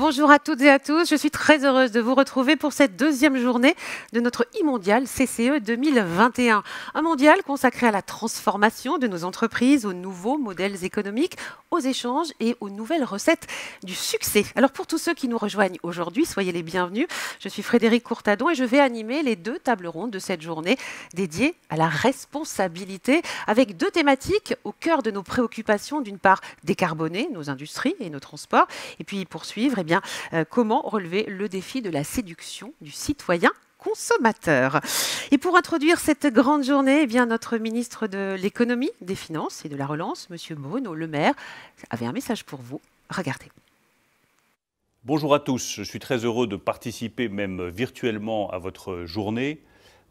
Bonjour à toutes et à tous, je suis très heureuse de vous retrouver pour cette deuxième journée de notre e-mondial CCE 2021. Un mondial consacré à la transformation de nos entreprises, aux nouveaux modèles économiques, aux échanges et aux nouvelles recettes du succès. Alors pour tous ceux qui nous rejoignent aujourd'hui, soyez les bienvenus. Je suis Frédérique Courtadon et je vais animer les deux tables rondes de cette journée dédiées à la responsabilité avec deux thématiques au cœur de nos préoccupations. D'une part, décarboner nos industries et nos transports et puis poursuivre comment relever le défi de la séduction du citoyen consommateur. Et pour introduire cette grande journée, notre ministre de l'économie, des finances et de la relance, M. Bruno Le Maire, avait un message pour vous. Regardez. Bonjour à tous, je suis très heureux de participer même virtuellement à votre journée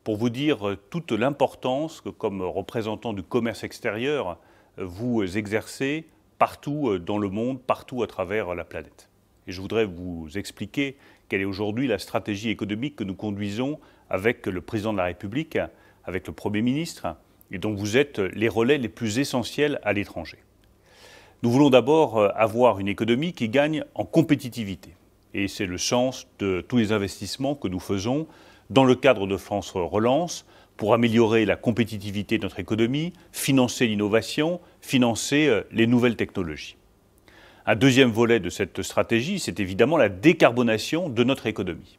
pour vous dire toute l'importance que comme représentant du commerce extérieur, vous exercez partout dans le monde, partout à travers la planète. Et je voudrais vous expliquer quelle est aujourd'hui la stratégie économique que nous conduisons avec le président de la République, avec le Premier ministre, et dont vous êtes les relais les plus essentiels à l'étranger. Nous voulons d'abord avoir une économie qui gagne en compétitivité. Et c'est le sens de tous les investissements que nous faisons dans le cadre de France Relance pour améliorer la compétitivité de notre économie, financer l'innovation, financer les nouvelles technologies. Un deuxième volet de cette stratégie, c'est évidemment la décarbonation de notre économie.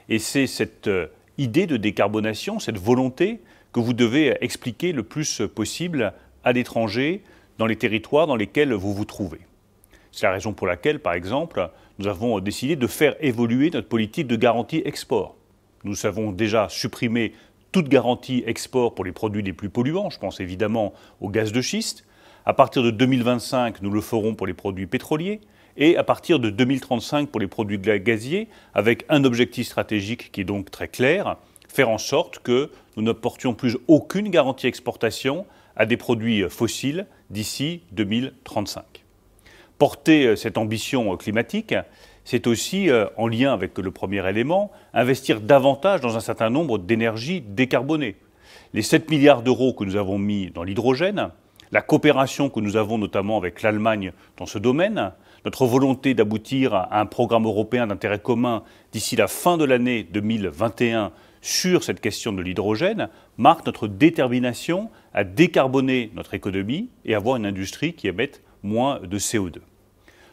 Et c'est cette idée de décarbonation, cette volonté que vous devez expliquer le plus possible à l'étranger, dans les territoires dans lesquels vous vous trouvez. C'est la raison pour laquelle, par exemple, nous avons décidé de faire évoluer notre politique de garantie export. Nous avons déjà supprimé toute garantie export pour les produits les plus polluants, je pense évidemment au gaz de schiste. À partir de 2025, nous le ferons pour les produits pétroliers et à partir de 2035 pour les produits gaziers, avec un objectif stratégique qui est donc très clair, faire en sorte que nous ne portions plus aucune garantie exportation à des produits fossiles d'ici 2035. Porter cette ambition climatique, c'est aussi, en lien avec le premier élément, investir davantage dans un certain nombre d'énergies décarbonées. Les 7 milliards d'euros que nous avons mis dans l'hydrogène, la coopération que nous avons notamment avec l'Allemagne dans ce domaine, notre volonté d'aboutir à un programme européen d'intérêt commun d'ici la fin de l'année 2021 sur cette question de l'hydrogène, marquent notre détermination à décarboner notre économie et avoir une industrie qui émette moins de CO2.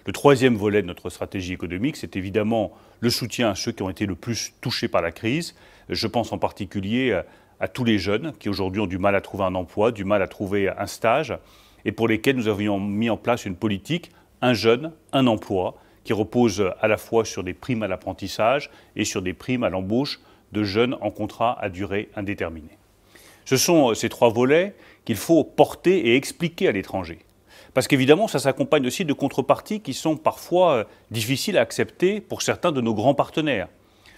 Le troisième volet de notre stratégie économique, c'est évidemment le soutien à ceux qui ont été le plus touchés par la crise. Je pense en particulier à tous les jeunes qui aujourd'hui ont du mal à trouver un emploi, du mal à trouver un stage, et pour lesquels nous avions mis en place une politique, un jeune, un emploi, qui repose à la fois sur des primes à l'apprentissage et sur des primes à l'embauche de jeunes en contrat à durée indéterminée. Ce sont ces trois volets qu'il faut porter et expliquer à l'étranger. Parce qu'évidemment, ça s'accompagne aussi de contreparties qui sont parfois difficiles à accepter pour certains de nos grands partenaires.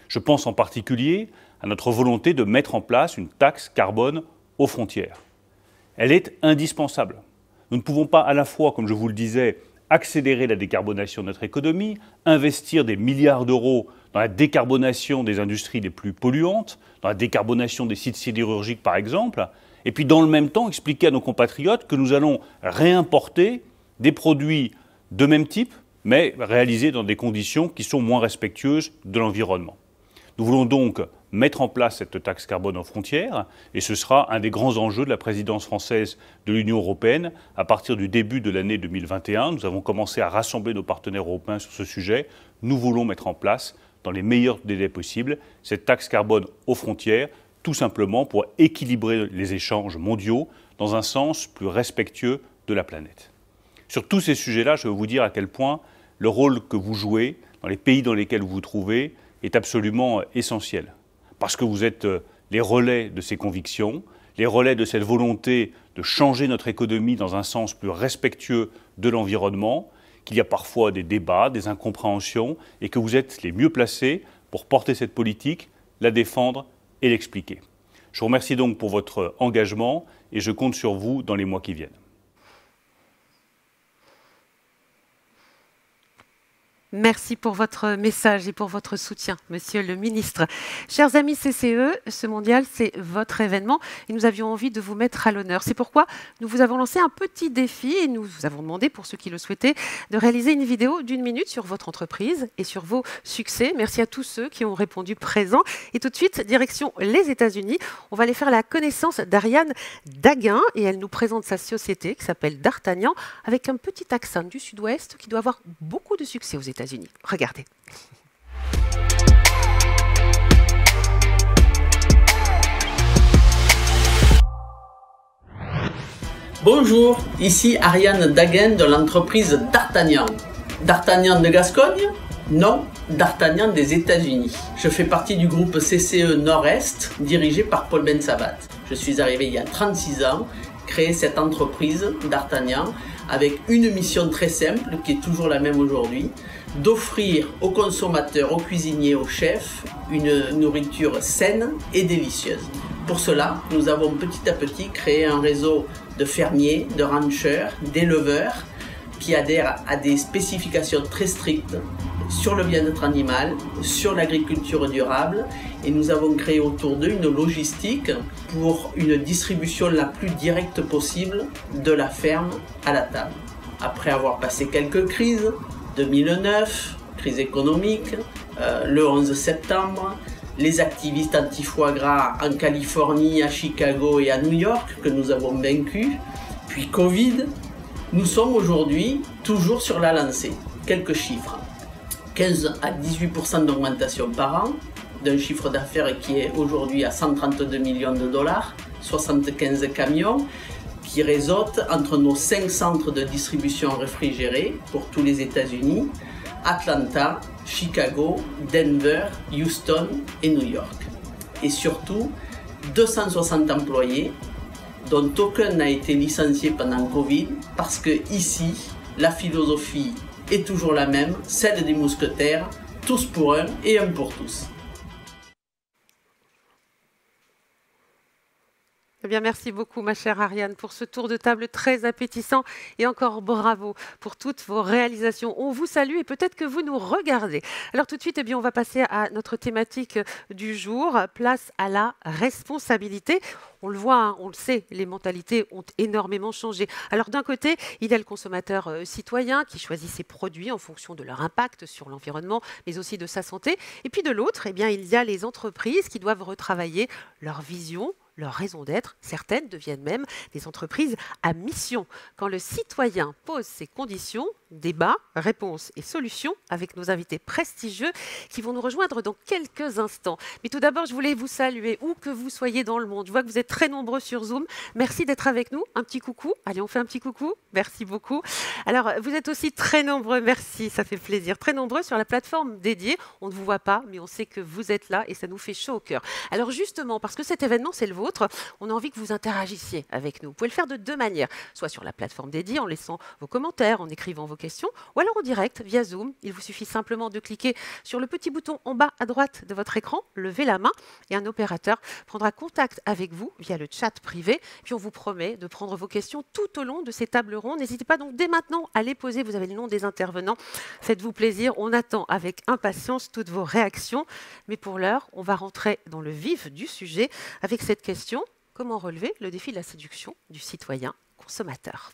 Je pense en particulier à notre volonté de mettre en place une taxe carbone aux frontières. Elle est indispensable. Nous ne pouvons pas à la fois, comme je vous le disais, accélérer la décarbonation de notre économie, investir des milliards d'euros dans la décarbonation des industries les plus polluantes, dans la décarbonation des sites sidérurgiques par exemple, et puis dans le même temps expliquer à nos compatriotes que nous allons réimporter des produits de même type, mais réalisés dans des conditions qui sont moins respectueuses de l'environnement. Nous voulons donc mettre en place cette taxe carbone aux frontières, et ce sera un des grands enjeux de la présidence française de l'Union européenne à partir du début de l'année 2021. Nous avons commencé à rassembler nos partenaires européens sur ce sujet. Nous voulons mettre en place, dans les meilleurs délais possibles, cette taxe carbone aux frontières, tout simplement pour équilibrer les échanges mondiaux dans un sens plus respectueux de la planète. Sur tous ces sujets-là, je veux vous dire à quel point le rôle que vous jouez dans les pays dans lesquels vous vous trouvez est absolument essentiel. Parce que vous êtes les relais de ces convictions, les relais de cette volonté de changer notre économie dans un sens plus respectueux de l'environnement, qu'il y a parfois des débats, des incompréhensions, et que vous êtes les mieux placés pour porter cette politique, la défendre et l'expliquer. Je vous remercie donc pour votre engagement et je compte sur vous dans les mois qui viennent. Merci pour votre message et pour votre soutien, Monsieur le Ministre. Chers amis CCE, ce mondial, c'est votre événement et nous avions envie de vous mettre à l'honneur. C'est pourquoi nous vous avons lancé un petit défi et nous vous avons demandé, pour ceux qui le souhaitaient, de réaliser une vidéo d'1 minute sur votre entreprise et sur vos succès. Merci à tous ceux qui ont répondu présent. Et tout de suite, direction les États-Unis. On va aller faire la connaissance d'Ariane Daguin et elle nous présente sa société qui s'appelle D'Artagnan avec un petit accent du sud-ouest qui doit avoir beaucoup de succès aux États-Unis. Regardez. Bonjour, ici Ariane Daguin de l'entreprise D'Artagnan. D'Artagnan de Gascogne? Non, D'Artagnan des États-Unis. Je fais partie du groupe CCE Nord-Est, dirigé par Paul Bensabat. Je suis arrivé il y a 36 ans, créer cette entreprise D'Artagnan avec une mission très simple qui est toujours la même aujourd'hui, d'offrir aux consommateurs, aux cuisiniers, aux chefs une nourriture saine et délicieuse. Pour cela, nous avons petit à petit créé un réseau de fermiers, de rancheurs, d'éleveurs qui adhèrent à des spécifications très strictes sur le bien-être animal, sur l'agriculture durable, et nous avons créé autour d'eux une logistique pour une distribution la plus directe possible de la ferme à la table. Après avoir passé quelques crises, 2009, crise économique, le 11 septembre, les activistes anti-foie gras en Californie, à Chicago et à New York que nous avons vaincus, puis Covid, nous sommes aujourd'hui toujours sur la lancée. Quelques chiffres. 15 à 18% d'augmentation par an, d'un chiffre d'affaires qui est aujourd'hui à 132 millions de dollars, 75 camions qui réseautent entre nos 5 centres de distribution réfrigérés pour tous les États-Unis, Atlanta, Chicago, Denver, Houston et New York. Et surtout, 260 employés, dont aucun n'a été licencié pendant Covid, parce que ici, la philosophie est toujours la même, celle des mousquetaires, tous pour un et un pour tous. Eh bien, merci beaucoup, ma chère Ariane, pour ce tour de table très appétissant et encore bravo pour toutes vos réalisations. On vous salue et peut-être que vous nous regardez. Alors tout de suite, eh bien, on va passer à notre thématique du jour, place à la responsabilité. On le voit, hein, on le sait, les mentalités ont énormément changé. Alors d'un côté, il y a le consommateur citoyen qui choisit ses produits en fonction de leur impact sur l'environnement, mais aussi de sa santé. Et puis de l'autre, eh bien, il y a les entreprises qui doivent retravailler leur vision, leur raison d'être. Certaines deviennent même des entreprises à mission. Quand le citoyen pose ses conditions, débat, réponses et solutions avec nos invités prestigieux qui vont nous rejoindre dans quelques instants. Mais tout d'abord, je voulais vous saluer où que vous soyez dans le monde. Je vois que vous êtes très nombreux sur Zoom. Merci d'être avec nous. Un petit coucou. Allez, on fait un petit coucou. Merci beaucoup. Alors, vous êtes aussi très nombreux. Merci, ça fait plaisir. Très nombreux sur la plateforme dédiée. On ne vous voit pas, mais on sait que vous êtes là et ça nous fait chaud au cœur. Alors justement, parce que cet événement, c'est le vôtre, on a envie que vous interagissiez avec nous. Vous pouvez le faire de deux manières. Soit sur la plateforme dédiée, en laissant vos commentaires, en écrivant vos questions, ou alors en direct via Zoom. Il vous suffit simplement de cliquer sur le petit bouton en bas à droite de votre écran, levez la main et un opérateur prendra contact avec vous via le chat privé. Puis on vous promet de prendre vos questions tout au long de ces tables rondes. N'hésitez pas donc dès maintenant à les poser. Vous avez le nom des intervenants. Faites-vous plaisir. On attend avec impatience toutes vos réactions. Mais pour l'heure, on va rentrer dans le vif du sujet avec cette question: comment relever le défi de la séduction du citoyen consommateur ?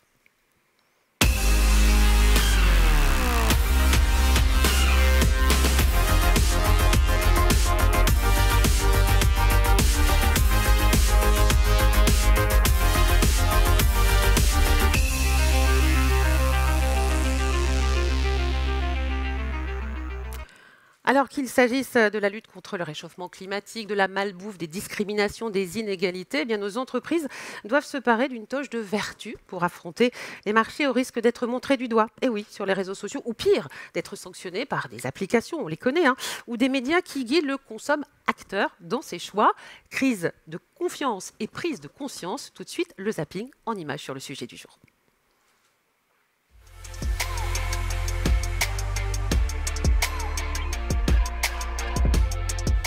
Alors qu'il s'agisse de la lutte contre le réchauffement climatique, de la malbouffe, des discriminations, des inégalités, eh bien nos entreprises doivent se parer d'une toge de vertu pour affronter les marchés au risque d'être montrés du doigt. Et oui, sur les réseaux sociaux, ou pire, d'être sanctionnés par des applications, on les connaît, hein, ou des médias qui guident le consomme-acteur dans ses choix. Crise de confiance et prise de conscience. Tout de suite, le zapping en images sur le sujet du jour.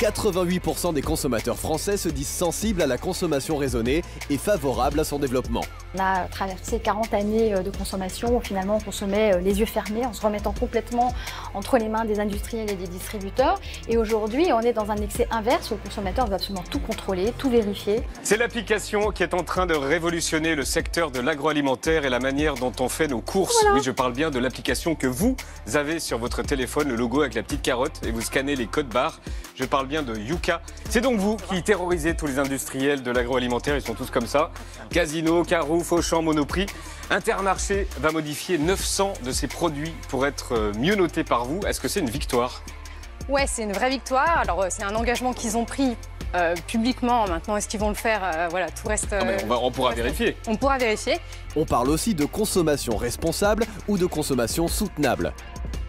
88% des consommateurs français se disent sensibles à la consommation raisonnée et favorables à son développement. On a traversé 40 années de consommation où finalement on consommait les yeux fermés en se remettant complètement entre les mains des industriels et des distributeurs. Et aujourd'hui, on est dans un excès inverse où le consommateur veut absolument tout contrôler, tout vérifier. C'est l'application qui est en train de révolutionner le secteur de l'agroalimentaire et la manière dont on fait nos courses. Voilà. Oui, je parle bien de l'application que vous avez sur votre téléphone, le logo avec la petite carotte, et vous scannez les codes barres. Je parle bien de Yuka. C'est donc vous qui terrorisez tous les industriels de l'agroalimentaire, ils sont tous comme ça. Casino, Carrefour, Auchan, Monoprix. Intermarché va modifier 900 de ses produits pour être mieux notés par vous. Est-ce que c'est une victoire ? Ouais, c'est une vraie victoire. Alors, c'est un engagement qu'ils ont pris publiquement. Maintenant, est-ce qu'ils vont le faire ? Voilà, tout reste... on pourra vérifier. On pourra vérifier. On parle aussi de consommation responsable ou de consommation soutenable.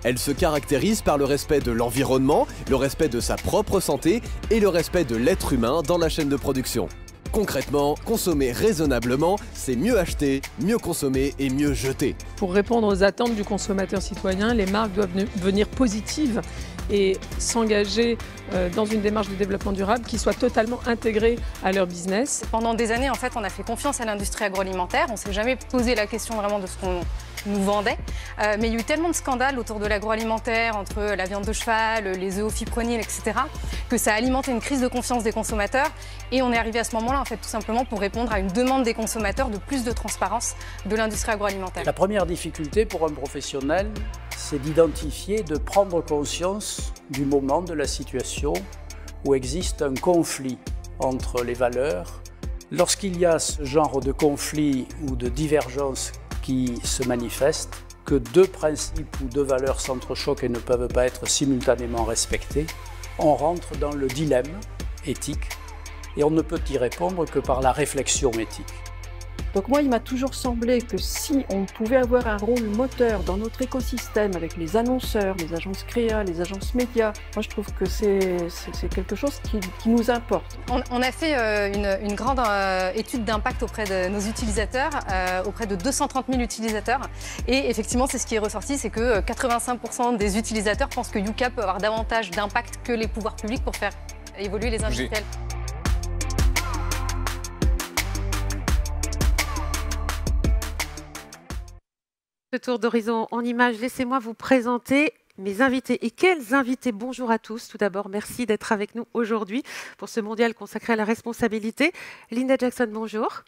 Elle se caractérise par le respect de l'environnement, le respect de sa propre santé et le respect de l'être humain dans la chaîne de production. Concrètement, consommer raisonnablement, c'est mieux acheter, mieux consommer et mieux jeter. Pour répondre aux attentes du consommateur citoyen, les marques doivent devenir positives et s'engager dans une démarche de développement durable qui soit totalement intégrée à leur business. Pendant des années, en fait, on a fait confiance à l'industrie agroalimentaire. On ne s'est jamais posé la question vraiment de ce qu'on nous vendait. Mais il y a eu tellement de scandales autour de l'agroalimentaire, entre la viande de cheval, les œufs au fipronil, etc., que ça a alimenté une crise de confiance des consommateurs. Et on est arrivé à ce moment-là, en fait, tout simplement pour répondre à une demande des consommateurs de plus de transparence de l'industrie agroalimentaire. La première difficulté pour un professionnel, c'est d'identifier, de prendre conscience du moment, de la situation où existe un conflit entre les valeurs. Lorsqu'il y a ce genre de conflit ou de divergence qui se manifeste, que deux principes ou deux valeurs s'entrechoquent et ne peuvent pas être simultanément respectés, on rentre dans le dilemme éthique et on ne peut y répondre que par la réflexion éthique. Donc moi, il m'a toujours semblé que si on pouvait avoir un rôle moteur dans notre écosystème avec les annonceurs, les agences créa, les agences médias, moi je trouve que c'est quelque chose qui nous importe. On a fait une grande étude d'impact auprès de nos utilisateurs, auprès de 230 000 utilisateurs. Et effectivement, c'est ce qui est ressorti, c'est que 85% des utilisateurs pensent que Yuka peut avoir davantage d'impact que les pouvoirs publics pour faire évoluer les industriels. Ce tour d'horizon en images, laissez-moi vous présenter mes invités. Et quels invités! Bonjour à tous. Tout d'abord, merci d'être avec nous aujourd'hui pour ce mondial consacré à la responsabilité. Linda Jackson, bonjour.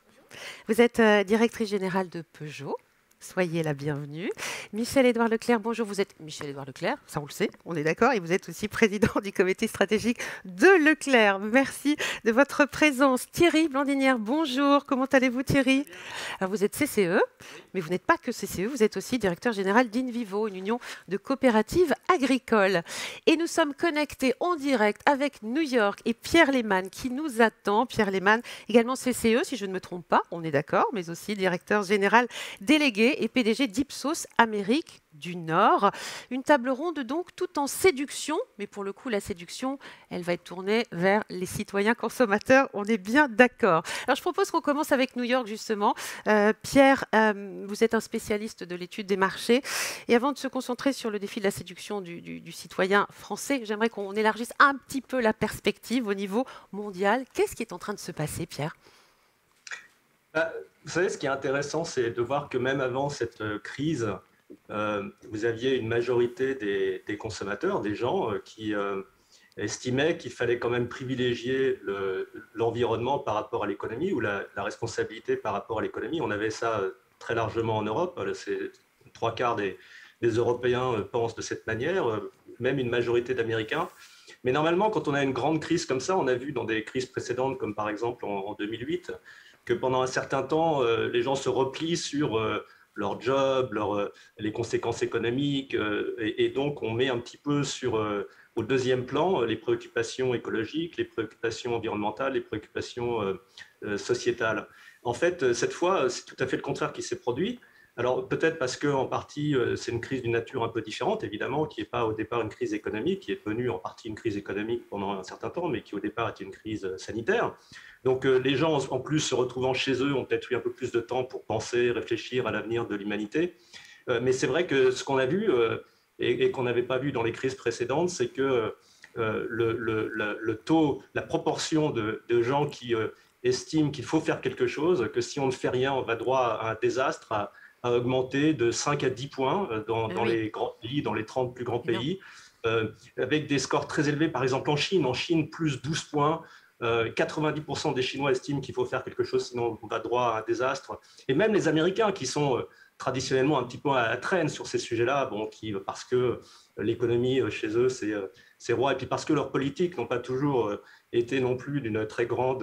Vous êtes directrice générale de Peugeot. Soyez la bienvenue. Michel-Édouard Leclerc, bonjour. Vous êtes Michel-Édouard Leclerc, ça on le sait, on est d'accord. Et vous êtes aussi président du comité stratégique de Leclerc. Merci de votre présence. Thierry Blandinière, bonjour. Comment allez-vous Thierry? Alors, vous êtes CCE, mais vous n'êtes pas que CCE, vous êtes aussi directeur général d'Invivo, une union de coopératives agricoles. Et nous sommes connectés en direct avec New York et Pierre Lehmann qui nous attend. Pierre Lehmann, également CCE, si je ne me trompe pas, on est d'accord, mais aussi directeur général délégué et PDG d'Ipsos Amérique du Nord. Une table ronde donc tout en séduction, mais pour le coup la séduction, elle va être tournée vers les citoyens consommateurs, on est bien d'accord. Alors je propose qu'on commence avec New York justement. Pierre, vous êtes un spécialiste de l'étude des marchés et avant de se concentrer sur le défi de la séduction du citoyen français, j'aimerais qu'on élargisse un petit peu la perspective au niveau mondial. Qu'est-ce qui est en train de se passer, Pierre ? Vous savez, ce qui est intéressant, c'est de voir que même avant cette crise, vous aviez une majorité des consommateurs, des gens qui estimaient qu'il fallait quand même privilégier l'environnement par rapport à l'économie ou la responsabilité par rapport à l'économie. On avait ça très largement en Europe. C'est 3/4 des Européens pensent de cette manière, même une majorité d'Américains. Mais normalement, quand on a une grande crise comme ça, on a vu dans des crises précédentes, comme par exemple en 2008, que pendant un certain temps, les gens se replient sur leur job, les conséquences économiques, et donc on met un petit peu au deuxième plan les préoccupations écologiques, les préoccupations environnementales, les préoccupations sociétales. En fait, cette fois, c'est tout à fait le contraire qui s'est produit. Alors peut-être parce qu'en partie, c'est une crise d'une nature un peu différente, évidemment, qui n'est pas au départ une crise économique, qui est devenue en partie une crise économique pendant un certain temps, mais qui au départ était une crise sanitaire. Donc les gens, en plus, se retrouvant chez eux, ont peut-être eu un peu plus de temps pour penser, réfléchir à l'avenir de l'humanité. Mais c'est vrai que ce qu'on a vu, et qu'on n'avait pas vu dans les crises précédentes, c'est que le taux, la proportion de gens qui estiment qu'il faut faire quelque chose, que si on ne fait rien, on va droit à un désastre, à augmenter de 5 à 10 points dans les grands pays, dans les 30 plus grands pays, avec des scores très élevés, par exemple en Chine. En Chine, plus 12 points. 90% des Chinois estiment qu'il faut faire quelque chose, sinon on va droit à un désastre. Et même les Américains, qui sont traditionnellement un petit peu à la traîne sur ces sujets-là, bon, parce que l'économie chez eux, c'est roi, et puis parce que leurs politiques n'ont pas toujours été non plus d'un très grand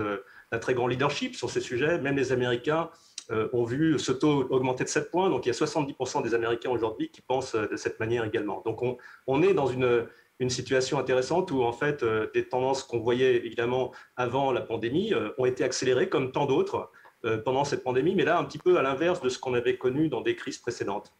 leadership sur ces sujets. Même les Américains ont vu ce taux augmenter de 7 points, donc il y a 70% des Américains aujourd'hui qui pensent de cette manière également. Donc on est dans une situation intéressante où en fait des tendances qu'on voyait évidemment avant la pandémie ont été accélérées comme tant d'autres pendant cette pandémie, mais là un petit peu à l'inverse de ce qu'on avait connu dans des crises précédentes.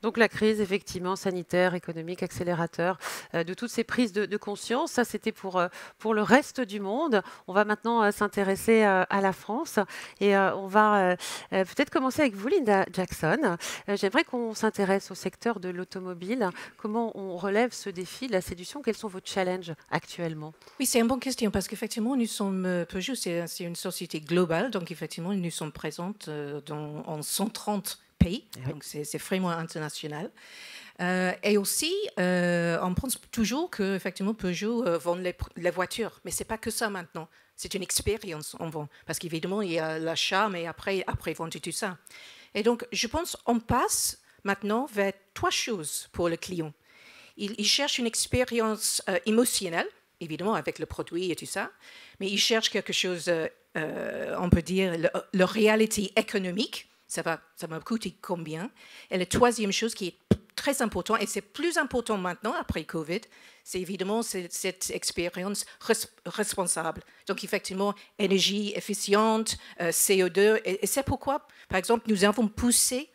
Donc la crise, effectivement, sanitaire, économique, accélérateur de toutes ces prises de conscience. Ça, c'était pour le reste du monde. On va maintenant s'intéresser à la France. Et on va peut-être commencer avec vous, Linda Jackson. J'aimerais qu'on s'intéresse au secteur de l'automobile. Comment on relève ce défi de la séduction? Quels sont vos challenges actuellement? Oui, c'est une bonne question parce qu'effectivement, nous sommes, Peugeot, c'est une société globale. Donc, effectivement, nous sommes présentes en 130 pays, donc c'est vraiment international. Et aussi, on pense toujours que effectivement Peugeot vend les voitures, mais c'est pas que ça maintenant. C'est une expérience on vend, parce qu'évidemment il y a l'achat, mais après vendre tout ça. Et donc je pense on passe maintenant vers 3 choses pour le client. Il cherche une expérience émotionnelle, évidemment avec le produit et tout ça, mais il cherche quelque chose, on peut dire, la réalité économique. Ça m'a coûté combien? Et la troisième chose qui est très importante, et c'est plus important maintenant après Covid, c'est évidemment cette expérience responsable. Donc effectivement, énergie efficiente, CO2, et c'est pourquoi, par exemple, nous avons poussé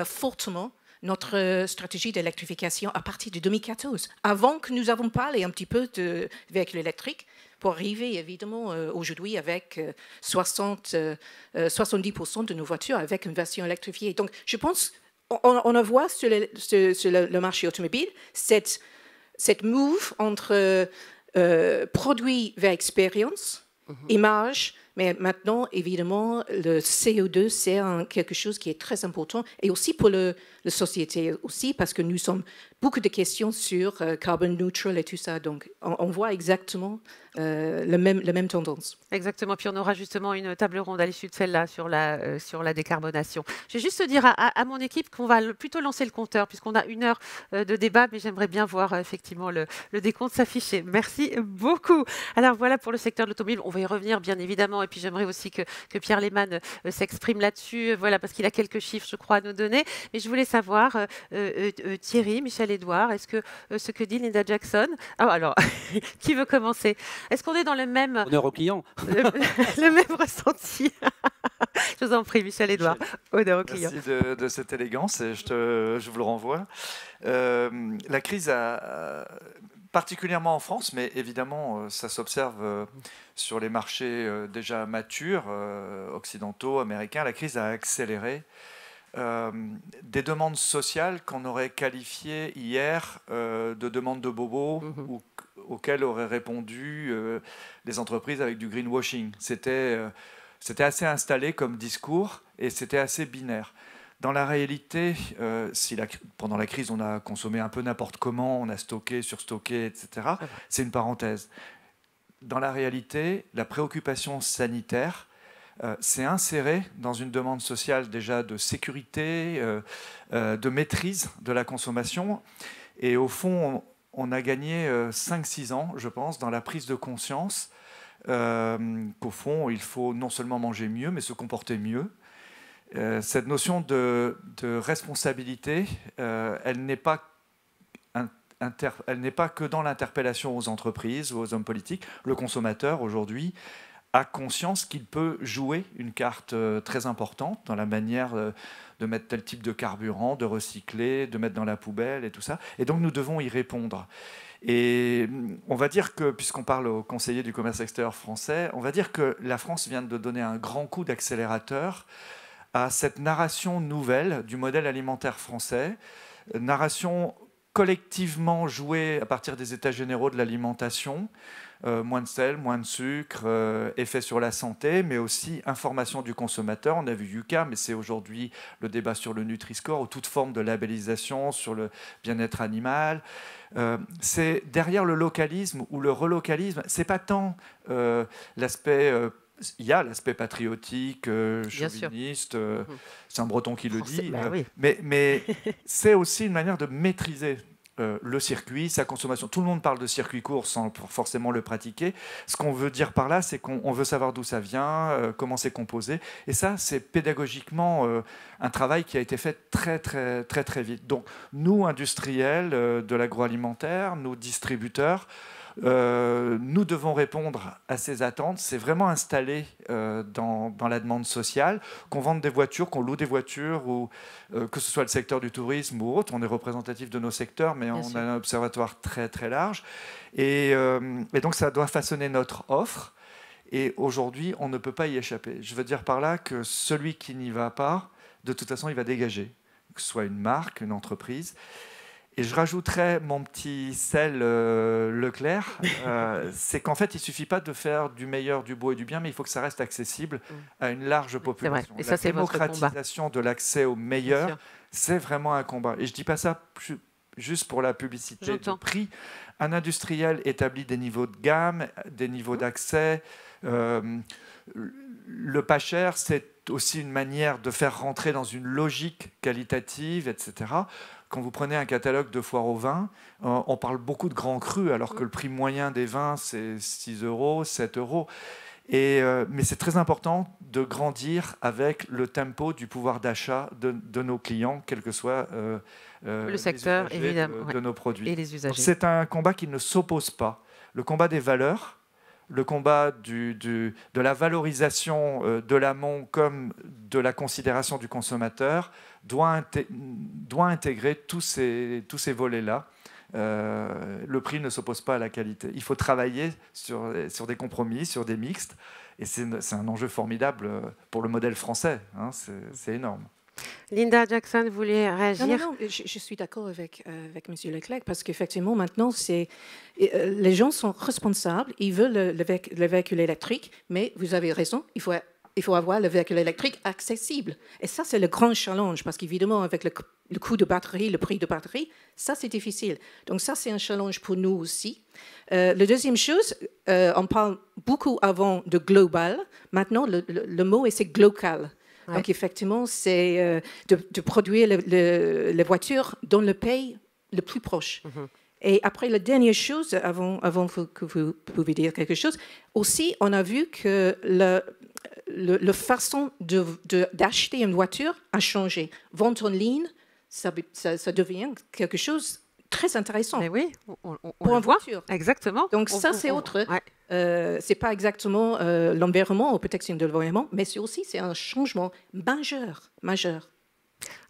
fortement notre stratégie d'électrification à partir de 2014, avant que nous avons parlé un petit peu de véhicules électriques, pour arriver évidemment aujourd'hui avec 70% de nos voitures avec une version électrifiée. Donc je pense on voit sur le marché automobile cette move entre produit vers expérience, image, mais maintenant, évidemment, le CO2, c'est quelque chose qui est très important, et aussi pour la société aussi, parce que nous sommes beaucoup de questions sur carbon neutral et tout ça. Donc, on voit exactement la même tendance. Exactement. Puis on aura justement une table ronde à l'issue de celle-là sur la décarbonation. Je vais juste dire à mon équipe qu'on va plutôt lancer le compteur, puisqu'on a 1 heure de débat, mais j'aimerais bien voir effectivement le décompte s'afficher. Merci beaucoup. Alors voilà pour le secteur de l'automobile. On va y revenir bien évidemment, et puis j'aimerais aussi que Pierre Lehmann s'exprime là-dessus, voilà, parce qu'il a quelques chiffres, je crois, à nous donner. Mais je voulais savoir, Thierry, Michel-Édouard, est-ce que ce que dit Linda Jackson... Ah, alors, qui veut commencer? Est-ce qu'on est dans le même... Honneur aux clients. le même ressenti? Je vous en prie, Michel-Édouard. Honneur aux clients. Merci de cette élégance, et je vous le renvoie. La crise particulièrement en France, mais évidemment, ça s'observe sur les marchés déjà matures, occidentaux, américains. La crise a accéléré des demandes sociales qu'on aurait qualifiées hier de demandes de bobos, ou auxquelles auraient répondu les entreprises avec du greenwashing. C'était assez installé comme discours, et c'était assez binaire. Dans la réalité, pendant la crise, on a consommé un peu n'importe comment, on a stocké, surstocké, etc., c'est une parenthèse. Dans la réalité, la préoccupation sanitaire s'est insérée dans une demande sociale déjà de sécurité, de maîtrise de la consommation. Et au fond, on a gagné 5-6 ans, je pense, dans la prise de conscience qu'au fond, il faut non seulement manger mieux, mais se comporter mieux. Cette notion de responsabilité, elle n'est pas que dans l'interpellation aux entreprises ou aux hommes politiques. Le consommateur, aujourd'hui, a conscience qu'il peut jouer une carte très importante dans la manière de mettre tel type de carburant, de recycler, de mettre dans la poubelle et tout ça. Et donc, nous devons y répondre. Et on va dire que, puisqu'on parle aux conseillers du commerce extérieur français, on va dire que la France vient de donner un grand coup d'accélérateur à cette narration nouvelle du modèle alimentaire français, narration collectivement joué à partir des états généraux de l'alimentation. Moins de sel, moins de sucre, effet sur la santé, mais aussi information du consommateur. On a vu Yuka, mais c'est aujourd'hui le débat sur le Nutri-Score ou toute forme de labellisation sur le bien-être animal. C'est derrière le localisme ou le relocalisme, c'est pas tant l'aspect... il y a l'aspect patriotique, chauviniste, c'est un Breton qui le dit, oui. mais c'est aussi une manière de maîtriser le circuit, sa consommation. Tout le monde parle de circuit court sans forcément le pratiquer. Ce qu'on veut dire par là, c'est qu'on veut savoir d'où ça vient, comment c'est composé. Et ça, c'est pédagogiquement un travail qui a été fait très vite. Donc, nous, industriels de l'agroalimentaire, nous, distributeurs, nous devons répondre à ces attentes. C'est vraiment installé dans la demande sociale, qu'on vende des voitures, qu'on loue des voitures, ou que ce soit le secteur du tourisme ou autre. On est représentatif de nos secteurs, mais on a un observatoire très large. Et donc ça doit façonner notre offre. Et aujourd'hui, on ne peut pas y échapper. Je veux dire par là que celui qui n'y va pas, de toute façon, il va dégager, que ce soit une marque, une entreprise. Et je rajouterais mon petit sel Leclerc, c'est qu'en fait, il ne suffit pas de faire du meilleur, du beau et du bien, mais il faut que ça reste accessible à une large population. Et la ça, démocratisation de l'accès au meilleur, c'est vraiment un combat. Et je ne dis pas ça juste pour la publicité de prix. Un industriel établit des niveaux de gamme, des niveaux d'accès. Le pas cher, c'est aussi une manière de faire rentrer dans une logique qualitative, etc. Quand vous prenez un catalogue de foire au vin, on parle beaucoup de grands crus, alors que le prix moyen des vins, c'est 6 €, 7 €. Mais c'est très important de grandir avec le tempo du pouvoir d'achat de nos clients, quel que soit le secteur, évidemment, de nos produits. Et les usagers. C'est un combat qui ne s'oppose pas. Le combat des valeurs, le combat de la valorisation de l'amont comme de la considération du consommateur doit intégrer tous ces volets-là. Le prix ne s'oppose pas à la qualité. Il faut travailler sur des compromis, sur des mixtes. Et c'est un enjeu formidable pour le modèle français. Hein, c'est énorme. Linda Jackson voulait réagir. Non, je suis d'accord avec M. Leclerc, parce qu'effectivement, maintenant, les gens sont responsables, ils veulent le véhicule électrique, mais vous avez raison, il faut avoir le véhicule électrique accessible. Et ça, c'est le grand challenge, parce qu'évidemment, avec le coût de batterie, le prix de batterie, ça, c'est difficile. Donc ça, c'est un challenge pour nous aussi. La deuxième chose, on parle beaucoup avant de global. Maintenant, le mot, c'est glocal. Ouais. Donc, effectivement, c'est de produire les voitures dans le pays le plus proche. Et après, la dernière chose, avant que vous pouvez dire quelque chose, aussi, on a vu que la façon d'acheter une voiture a changé. Vente en ligne, ça devient quelque chose de très intéressant. Mais oui, pour une voiture. Exactement. Donc, c'est autre. Ouais. C'est pas exactement l'environnement, ou peut-être c'est un environnement, mais c'est un changement majeur.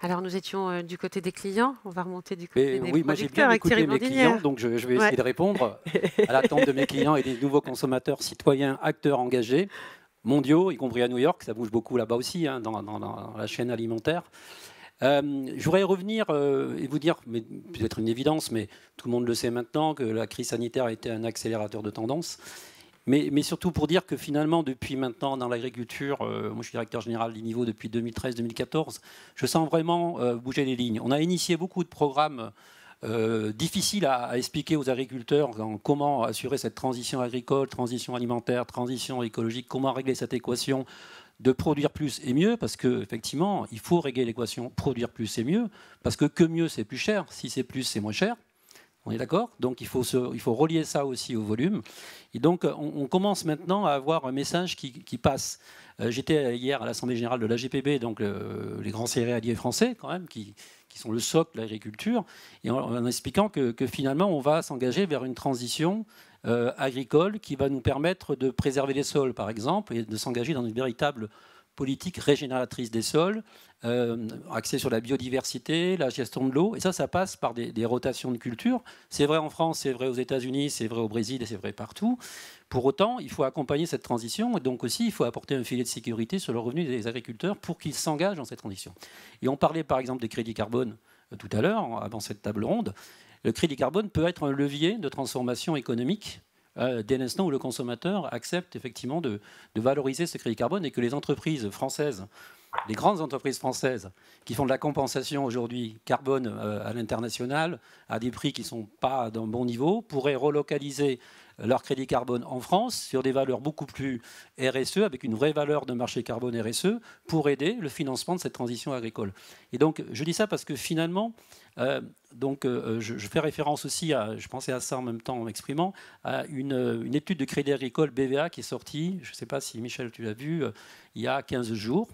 Alors, nous étions du côté des clients, on va remonter du côté des producteurs. Moi j'ai bien écouté mes clients, donc je vais essayer de répondre à l'attente de mes clients et des nouveaux consommateurs, citoyens, acteurs engagés, mondiaux, y compris à New York, ça bouge beaucoup là-bas aussi, hein, dans la chaîne alimentaire. Je voudrais revenir et vous dire, mais peut-être une évidence, mais tout le monde le sait maintenant, que la crise sanitaire a été un accélérateur de tendance. Mais surtout pour dire que finalement, depuis maintenant dans l'agriculture, moi je suis directeur général d'Inivo depuis 2013-2014, je sens vraiment bouger les lignes. On a initié beaucoup de programmes difficiles à expliquer aux agriculteurs comment assurer cette transition agricole, transition alimentaire, transition écologique, comment régler cette équation de produire plus et mieux, parce qu'effectivement, il faut régler l'équation produire plus et mieux, parce que mieux, c'est plus cher. Si c'est plus, c'est moins cher. On est d'accord? Donc il faut relier ça aussi au volume. Et donc on commence maintenant à avoir un message qui passe. J'étais hier à l'Assemblée générale de l'AGPB, donc les grands céréaliers français quand même, qui sont le socle de l'agriculture, et en expliquant que finalement on va s'engager vers une transition agricole qui va nous permettre de préserver les sols, par exemple, et de s'engager dans une véritable politique régénératrice des sols, axée sur la biodiversité, la gestion de l'eau, et ça passe par des rotations de culture. C'est vrai en France, c'est vrai aux États-Unis, c'est vrai au Brésil et c'est vrai partout. Pour autant, il faut accompagner cette transition, et donc aussi il faut apporter un filet de sécurité sur le revenu des agriculteurs pour qu'ils s'engagent dans cette transition. Et on parlait par exemple des crédits carbone tout à l'heure, avant cette table ronde, le crédit carbone peut être un levier de transformation économique dès l'instant où le consommateur accepte effectivement de valoriser ce crédit carbone et que les entreprises françaises, les grandes entreprises françaises qui font de la compensation aujourd'hui carbone à l'international à des prix qui ne sont pas d'un bon niveau pourraient relocaliser leur crédit carbone en France sur des valeurs beaucoup plus RSE, avec une vraie valeur de marché carbone RSE, pour aider le financement de cette transition agricole. Et donc, je dis ça parce que finalement, je fais référence aussi à, je pensais à ça en même temps en m'exprimant, à une étude de Crédit Agricole BVA qui est sortie, je ne sais pas si Michel tu l'as vu, il y a 15 jours,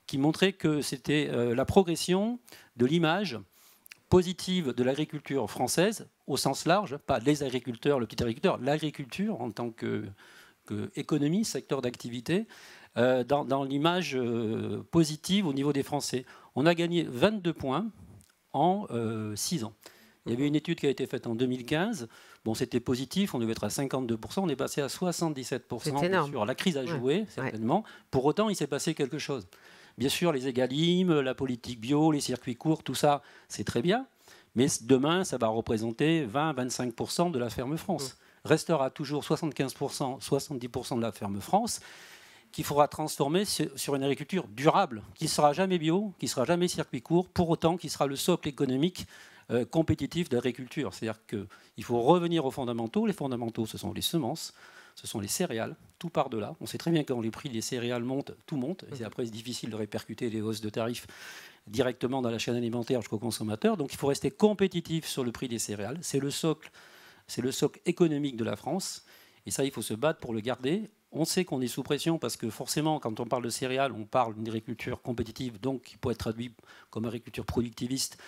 qui montrait que c'était la progression de l'image positive de l'agriculture française au sens large, pas les agriculteurs, le petit agriculteur, l'agriculture en tant qu'économie, secteur d'activité, dans l'image positive au niveau des Français. On a gagné 22 points en 6 ans. Il y avait une étude qui a été faite en 2015. Bon, c'était positif, on devait être à 52%, on est passé à 77%. Sur la crise a joué, certainement. Pour autant, il s'est passé quelque chose. Bien sûr, les égalimes, la politique bio, les circuits courts, tout ça, c'est très bien. Mais demain, ça va représenter 20-25% de la ferme France. Restera toujours 75%, 70% de la ferme France qu'il faudra transformer sur une agriculture durable, qui ne sera jamais bio, qui ne sera jamais circuit court, pour autant qui sera le socle économique compétitif de l'agriculture. C'est-à-dire qu'il faut revenir aux fondamentaux. Les fondamentaux, ce sont les semences, ce sont les céréales, tout part de là. On sait très bien que quand les prix des céréales montent, tout monte. Et après, c'est difficile de répercuter les hausses de tarifs directement dans la chaîne alimentaire jusqu'au consommateur. Donc il faut rester compétitif sur le prix des céréales. C'est le socle économique de la France. Et ça, il faut se battre pour le garder. On sait qu'on est sous pression parce que forcément, quand on parle de céréales, on parle d'une agriculture compétitive, donc qui peut être traduite comme agriculture productiviste,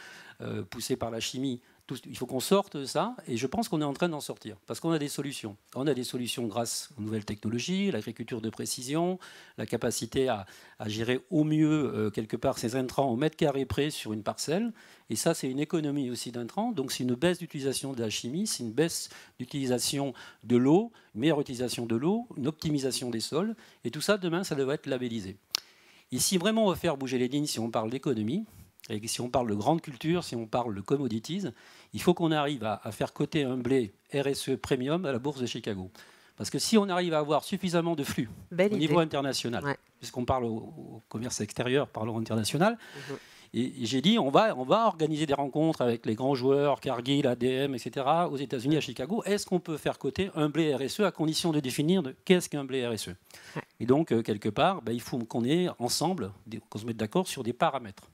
poussée par la chimie. Il faut qu'on sorte de ça, et je pense qu'on est en train d'en sortir, parce qu'on a des solutions. On a des solutions grâce aux nouvelles technologies, l'agriculture de précision, la capacité à gérer au mieux, quelque part, ces intrants au mètre carré près sur une parcelle. Et ça, c'est une économie aussi d'intrants. Donc, c'est une baisse d'utilisation de la chimie, c'est une baisse d'utilisation de l'eau, une meilleure utilisation de l'eau, une optimisation des sols. Et tout ça, demain, ça devrait être labellisé. Et si vraiment on veut faire bouger les lignes, si on parle d'économie, et si on parle de grande culture, si on parle de commodities, il faut qu'on arrive à faire coter un blé RSE premium à la bourse de Chicago. Parce que si on arrive à avoir suffisamment de flux au niveau international, puisqu'on parle au commerce extérieur, parlons international, et j'ai dit on va organiser des rencontres avec les grands joueurs, Cargill, ADM, etc., aux États-Unis, à Chicago. Est-ce qu'on peut faire coter un blé RSE à condition de définir qu'est-ce qu'un blé RSE? Et donc, quelque part, il faut qu'on ait ensemble, qu'on se mette d'accord sur des paramètres.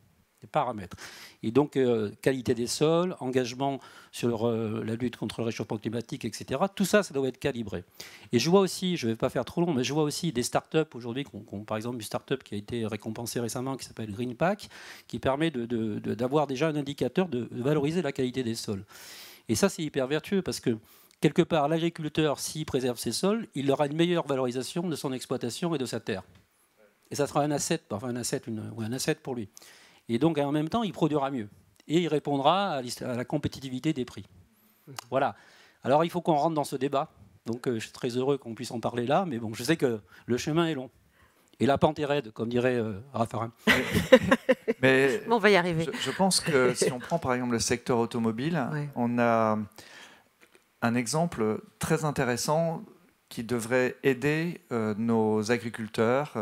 Et donc, qualité des sols, engagement sur la lutte contre le réchauffement climatique, etc. Tout ça, ça doit être calibré. Et je vois aussi, je ne vais pas faire trop long, mais je vois aussi des startups aujourd'hui, par exemple une startup qui a été récompensée récemment, qui s'appelle GreenPack, qui permet d'avoir déjà un indicateur de valoriser la qualité des sols. Et ça, c'est hyper vertueux parce que, quelque part, l'agriculteur, s'il préserve ses sols, il aura une meilleure valorisation de son exploitation et de sa terre. Et ça sera un asset pour lui. Et donc, en même temps, il produira mieux. Et il répondra à la compétitivité des prix. Voilà. Alors, il faut qu'on rentre dans ce débat. Donc, je suis très heureux qu'on puisse en parler là. Mais bon, je sais que le chemin est long. Et la pente est raide, comme dirait Raffarin. Mais on va y arriver. Je pense que si on prend, par exemple, le secteur automobile, on a un exemple très intéressant qui devrait aider nos agriculteurs,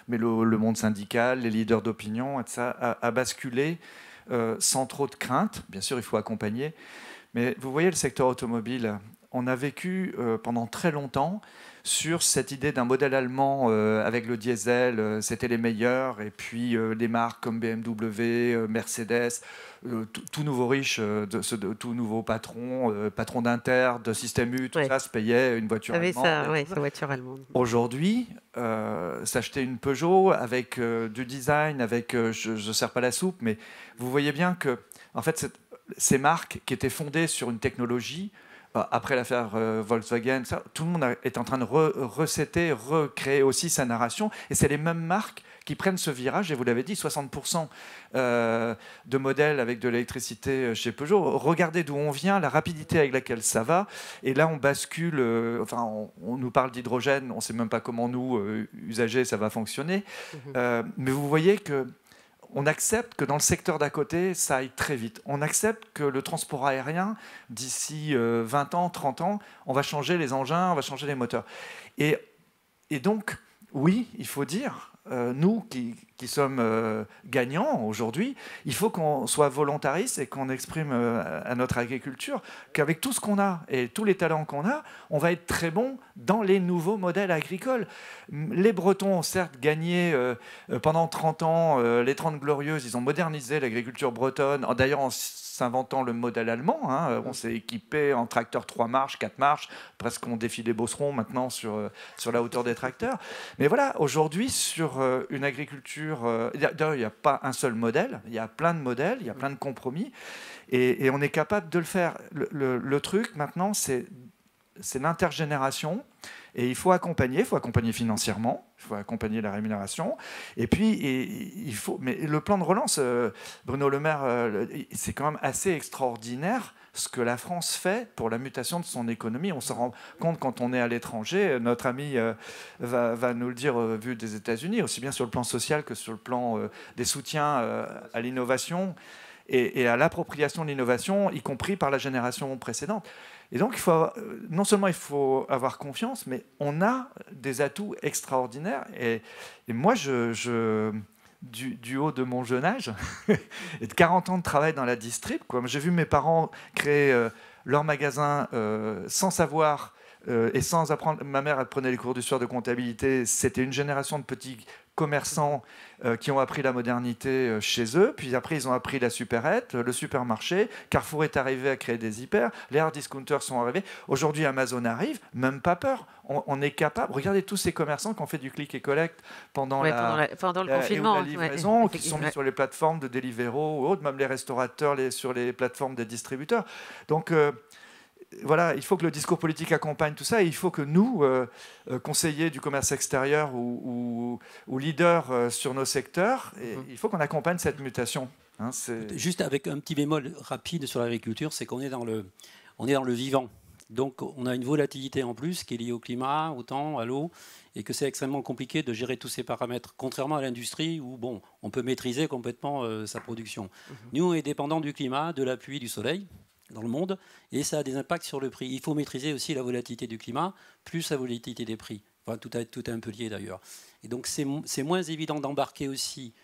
mais le monde syndical, les leaders d'opinion, à basculer sans trop de crainte. Bien sûr, il faut accompagner. Mais vous voyez, le secteur automobile, on a vécu pendant très longtemps sur cette idée d'un modèle allemand avec le diesel, c'était les meilleurs, et puis les marques comme BMW, Mercedes, tout nouveau riche, tout nouveau patron d'Inter, de Système U, tout ça se payait une voiture allemande. Sa voiture allemande. Aujourd'hui, s'acheter une Peugeot avec du design, avec je ne sers pas la soupe, mais vous voyez bien que en fait, ces marques qui étaient fondées sur une technologie, après l'affaire Volkswagen, tout le monde est en train de recréer aussi sa narration. Et c'est les mêmes marques qui prennent ce virage. Et vous l'avez dit, 60% de modèles avec de l'électricité chez Peugeot. Regardez d'où on vient, la rapidité avec laquelle ça va. Et là, on bascule. On nous parle d'hydrogène. On ne sait même pas comment nous, usagers, ça va fonctionner. Mais vous voyez que on accepte que dans le secteur d'à côté, ça aille très vite. On accepte que le transport aérien, d'ici 20 ans, 30 ans, on va changer les engins, on va changer les moteurs. Et donc, oui, il faut dire, nous qui sommes gagnants aujourd'hui, il faut qu'on soit volontariste et qu'on exprime à notre agriculture qu'avec tout ce qu'on a et tous les talents qu'on a, on va être très bon dans les nouveaux modèles agricoles. Les Bretons ont certes gagné pendant 30 ans, les 30 Glorieuses, ils ont modernisé l'agriculture bretonne, d'ailleurs en s'inventant le modèle allemand. On s'est équipé en tracteur 3 marches, 4 marches, presque on défie les bosserons maintenant sur la hauteur des tracteurs. Mais voilà, aujourd'hui, sur une agriculture... D'ailleurs, il n'y a pas un seul modèle, il y a plein de modèles, il y a plein de compromis, et on est capable de le faire. Le truc, maintenant, c'est l'intergénération, et il faut accompagner financièrement, il faut accompagner la rémunération, et puis il faut... Mais le plan de relance, Bruno Le Maire, c'est quand même assez extraordinaire ce que la France fait pour la mutation de son économie. On se rend compte quand on est à l'étranger, notre ami va nous le dire vu des États-Unis, aussi bien sur le plan social que sur le plan des soutiens à l'innovation et à l'appropriation de l'innovation, y compris par la génération précédente. Et donc, non seulement il faut avoir confiance, mais on a des atouts extraordinaires. Et moi, du haut de mon jeune âge, et de 40 ans de travail dans la distrib, j'ai vu mes parents créer leur magasin sans savoir et sans apprendre. Ma mère, elle prenait les cours du soir de comptabilité. C'était une génération de petits commerçants qui ont appris la modernité chez eux, puis après ils ont appris la supérette, le supermarché, Carrefour est arrivé à créer des hyper, les hard discounters sont arrivés, aujourd'hui Amazon arrive, même pas peur, on est capable, regardez tous ces commerçants qui ont fait du click et collect pendant le confinement, la livraison, qui sont mis sur les plateformes de Deliveroo ou autres, même les restaurateurs sur les plateformes des distributeurs. Donc voilà, il faut que le discours politique accompagne tout ça, et il faut que nous, conseillers du commerce extérieur ou leaders sur nos secteurs, il faut qu'on accompagne cette mutation. Juste avec un petit bémol rapide sur l'agriculture, c'est qu'on est dans le vivant. Donc on a une volatilité en plus qui est liée au climat, au temps, à l'eau, et que c'est extrêmement compliqué de gérer tous ces paramètres, contrairement à l'industrie où on peut maîtriser complètement sa production. Nous, on est dépendant du climat, de la pluie, du soleil dans le monde, et ça a des impacts sur le prix. Il faut maîtriser aussi la volatilité du climat, plus la volatilité des prix. Enfin, tout est un peu lié d'ailleurs. Et donc c'est moins évident d'embarquer aussi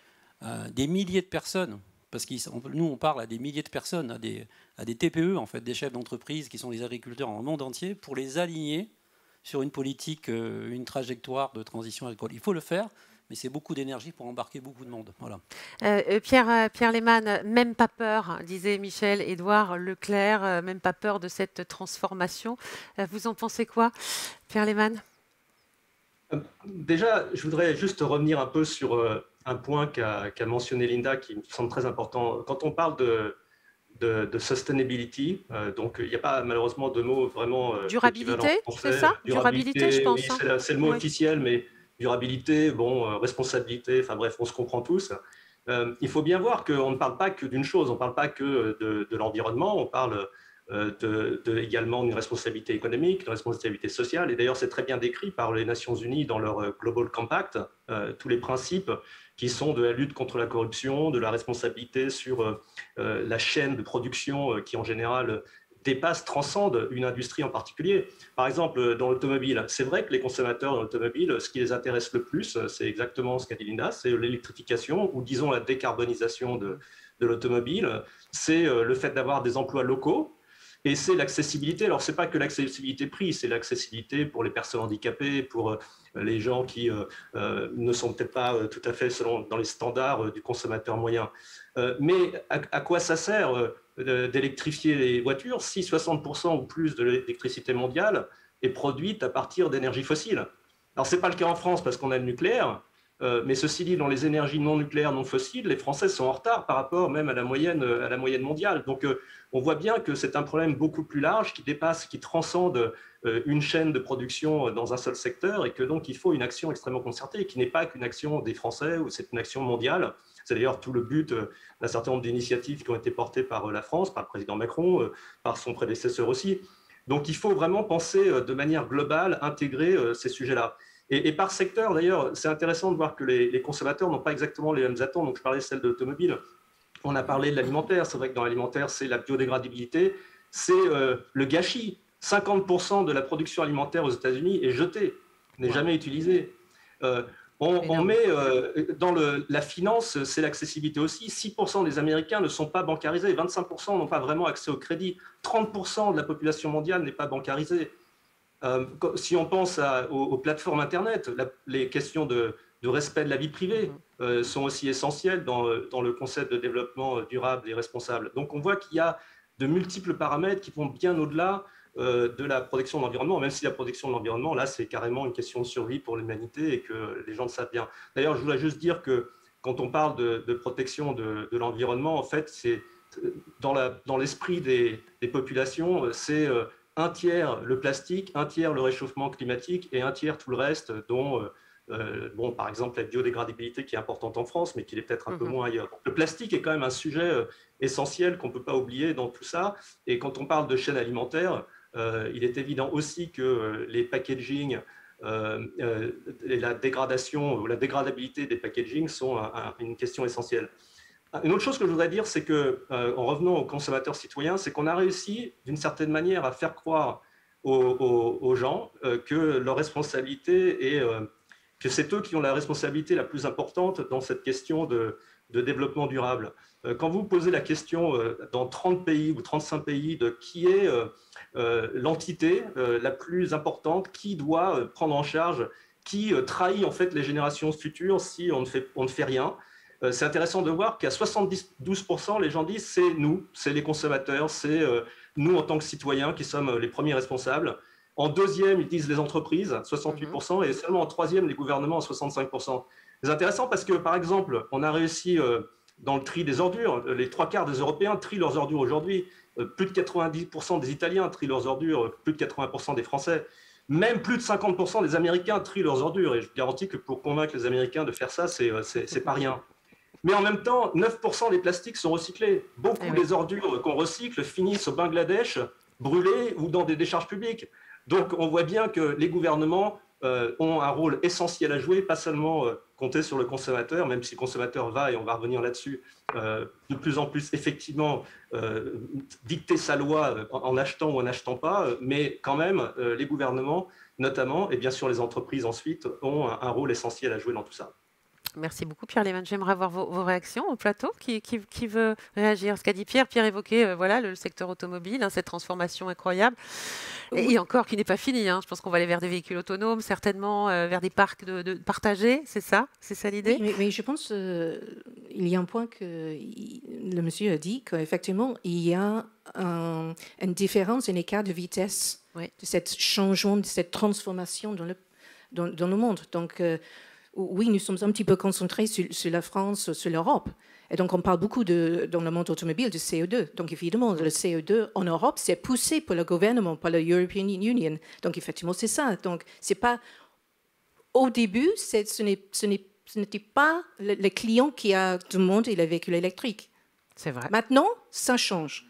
des milliers de personnes, parce que nous on parle à des milliers de personnes, à des TPE, en fait, des chefs d'entreprise qui sont des agriculteurs dans le monde entier, pour les aligner sur une politique, une trajectoire de transition agricole. Il faut le faire, mais c'est beaucoup d'énergie pour embarquer beaucoup de monde. Voilà. Pierre Lehmann, même pas peur, disait Michel-Édouard Leclerc, même pas peur de cette transformation. Vous en pensez quoi, Pierre Lehmann? Déjà, je voudrais juste revenir un peu sur un point qu'a mentionné Linda, qui me semble très important. Quand on parle de sustainability, donc il n'y a pas malheureusement de mot vraiment durabilité, c'est ça? Durabilité, je pense. Oui, c'est le mot officiel, mais durabilité, responsabilité, enfin bref, on se comprend tous. Il faut bien voir qu'on ne parle pas que d'une chose, on ne parle pas que de l'environnement, on parle également d'une responsabilité économique, d'une responsabilité sociale. Et d'ailleurs, c'est très bien décrit par les Nations Unies dans leur Global Compact, tous les principes qui sont de la lutte contre la corruption, de la responsabilité sur la chaîne de production qui, en général, dépasse, transcende une industrie en particulier. Par exemple, dans l'automobile, c'est vrai que les consommateurs dans l'automobile, ce qui les intéresse le plus, c'est exactement ce qu'a dit Linda, c'est l'électrification ou disons la décarbonisation de l'automobile, c'est le fait d'avoir des emplois locaux et c'est l'accessibilité. Alors, ce n'est pas que l'accessibilité prix, c'est l'accessibilité pour les personnes handicapées, pour les gens qui ne sont peut-être pas tout à fait dans les standards du consommateur moyen. Mais à quoi ça sert d'électrifier les voitures si 60% ou plus de l'électricité mondiale est produite à partir d'énergies fossiles? Alors, ce n'est pas le cas en France parce qu'on a le nucléaire, mais ceci dit, dans les énergies non nucléaires, non fossiles, les Français sont en retard par rapport même à la moyenne mondiale. Donc, on voit bien que c'est un problème beaucoup plus large qui dépasse, qui transcende une chaîne de production dans un seul secteur et que donc il faut une action extrêmement concertée qui n'est pas qu'une action des Français ou c'est une action mondiale. C'est d'ailleurs tout le but d'un certain nombre d'initiatives qui ont été portées par la France, par le président Macron, par son prédécesseur aussi. Donc il faut vraiment penser de manière globale, intégrer ces sujets-là. Et par secteur, d'ailleurs, c'est intéressant de voir que les consommateurs n'ont pas exactement les mêmes attentes. Donc, je parlais de celle de l'automobile. On a parlé de l'alimentaire. C'est vrai que dans l'alimentaire, c'est la biodégradabilité, c'est le gâchis. 50% de la production alimentaire aux États-Unis est jetée, n'est jamais utilisée. On met dans la finance, c'est l'accessibilité aussi. 6% des Américains ne sont pas bancarisés, 25% n'ont pas vraiment accès au crédit, 30% de la population mondiale n'est pas bancarisée. Si on pense aux plateformes Internet, les questions de respect de la vie privée sont aussi essentielles dans le concept de développement durable et responsable. Donc on voit qu'il y a de multiples paramètres qui vont bien au-delà de la protection de l'environnement, même si la protection de l'environnement, là, c'est carrément une question de survie pour l'humanité et que les gens le savent bien. D'ailleurs, je voudrais juste dire que quand on parle de protection de l'environnement, en fait, c'est dans l'esprit des populations, c'est un tiers le plastique, un tiers le réchauffement climatique et un tiers tout le reste, dont, par exemple, la biodégradabilité qui est importante en France, mais qui est peut-être un peu moins ailleurs. Donc, le plastique est quand même un sujet essentiel qu'on ne peut pas oublier dans tout ça. Et quand on parle de chaîne alimentaire, il est évident aussi que les packaging et la dégradation ou la dégradabilité des packaging sont une question essentielle. Une autre chose que je voudrais dire, c'est qu'en revenant aux consommateurs citoyens, c'est qu'on a réussi d'une certaine manière à faire croire aux gens que leur responsabilité est que c'est eux qui ont la responsabilité la plus importante dans cette question de développement durable. Quand vous posez la question dans 30 pays ou 35 pays de qui est l'entité la plus importante, qui doit prendre en charge, qui trahit en fait les générations futures si on ne fait rien, c'est intéressant de voir qu'à 72%, les gens disent c'est nous, c'est les consommateurs, c'est nous en tant que citoyens qui sommes les premiers responsables. En deuxième, ils disent les entreprises, 68%, et seulement en troisième, les gouvernements, 65%. C'est intéressant parce que, par exemple, on a réussi dans le tri des ordures, les 3/4 des Européens trient leurs ordures aujourd'hui, plus de 90% des Italiens trient leurs ordures, plus de 80% des Français, même plus de 50% des Américains trient leurs ordures, et je garantis que pour convaincre les Américains de faire ça, c'est pas rien. Mais en même temps, 9% des plastiques sont recyclés. Beaucoup des ordures qu'on recycle finissent au Bangladesh, brûlées ou dans des décharges publiques. Donc on voit bien que les gouvernements ont un rôle essentiel à jouer, pas seulement compter sur le consommateur, même si le consommateur va, et on va revenir là-dessus, de plus en plus effectivement dicter sa loi en achetant ou en n'achetant pas, mais quand même les gouvernements notamment, et bien sûr les entreprises ensuite, ont un rôle essentiel à jouer dans tout ça. Merci beaucoup Pierre Lehmann. J'aimerais avoir vos réactions au plateau. Qui veut réagir? Ce qu'a dit Pierre évoquait voilà, le secteur automobile, cette transformation incroyable. Et encore qui n'est pas finie. Je pense qu'on va aller vers des véhicules autonomes, certainement vers des parcs de partagés. C'est ça l'idée? Oui, mais je pense qu'il y a un point que le monsieur a dit, qu'effectivement, il y a une différence, un écart de vitesse de ce changement, de cette transformation dans le monde. Donc, oui, nous sommes un petit peu concentrés sur la France, sur l'Europe. Et donc, on parle beaucoup dans le monde automobile de CO2. Donc, évidemment, le CO2 en Europe, c'est poussé par le gouvernement, par la European Union. Donc, effectivement, c'est ça. Donc, c'est pas... Au début, ce n'était pas le client qui a demandé le véhicule électrique. C'est vrai. Maintenant, ça change.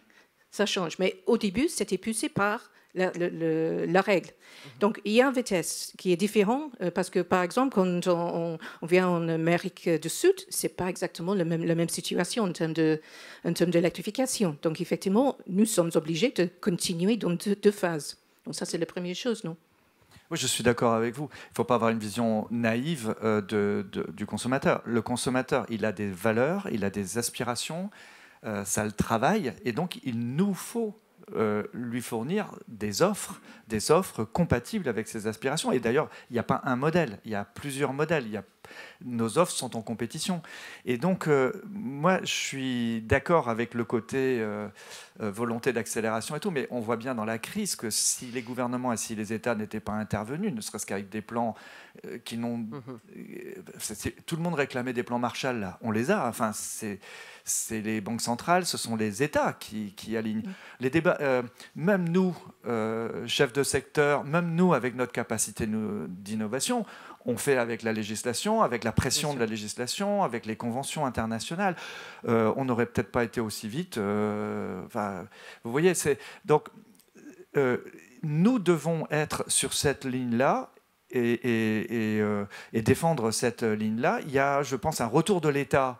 Ça change. Mais au début, c'était poussé par la règle. Donc, il y a une vitesse qui est différente parce que, par exemple, quand on vient en Amérique du Sud, ce n'est pas exactement la même situation en termes d'électrification. Donc, effectivement, nous sommes obligés de continuer dans deux phases. Donc, ça, c'est la première chose, non? Oui, je suis d'accord avec vous. Il ne faut pas avoir une vision naïve du consommateur. Le consommateur, il a des valeurs, il a des aspirations, ça le travaille, et donc il nous faut lui fournir des offres compatibles avec ses aspirations. Et d'ailleurs, il n'y a pas un modèle, il y a plusieurs modèles. Nos offres sont en compétition. Et donc, moi, je suis d'accord avec le côté volonté d'accélération et tout, mais on voit bien dans la crise que si les gouvernements et si les États n'étaient pas intervenus, ne serait-ce qu'avec des plans qui n'ont... Tout le monde réclamait des plans Marshall, là. On les a. Enfin, c'est les banques centrales, ce sont les États qui alignent. Les débats, même nous, chefs de secteur, même nous, avec notre capacité d'innovation, on fait avec la législation, avec la pression de la législation, avec les conventions internationales. On n'aurait peut-être pas été aussi vite. Vous voyez, donc nous devons être sur cette ligne-là et défendre cette ligne-là. Il y a, je pense, un retour de l'État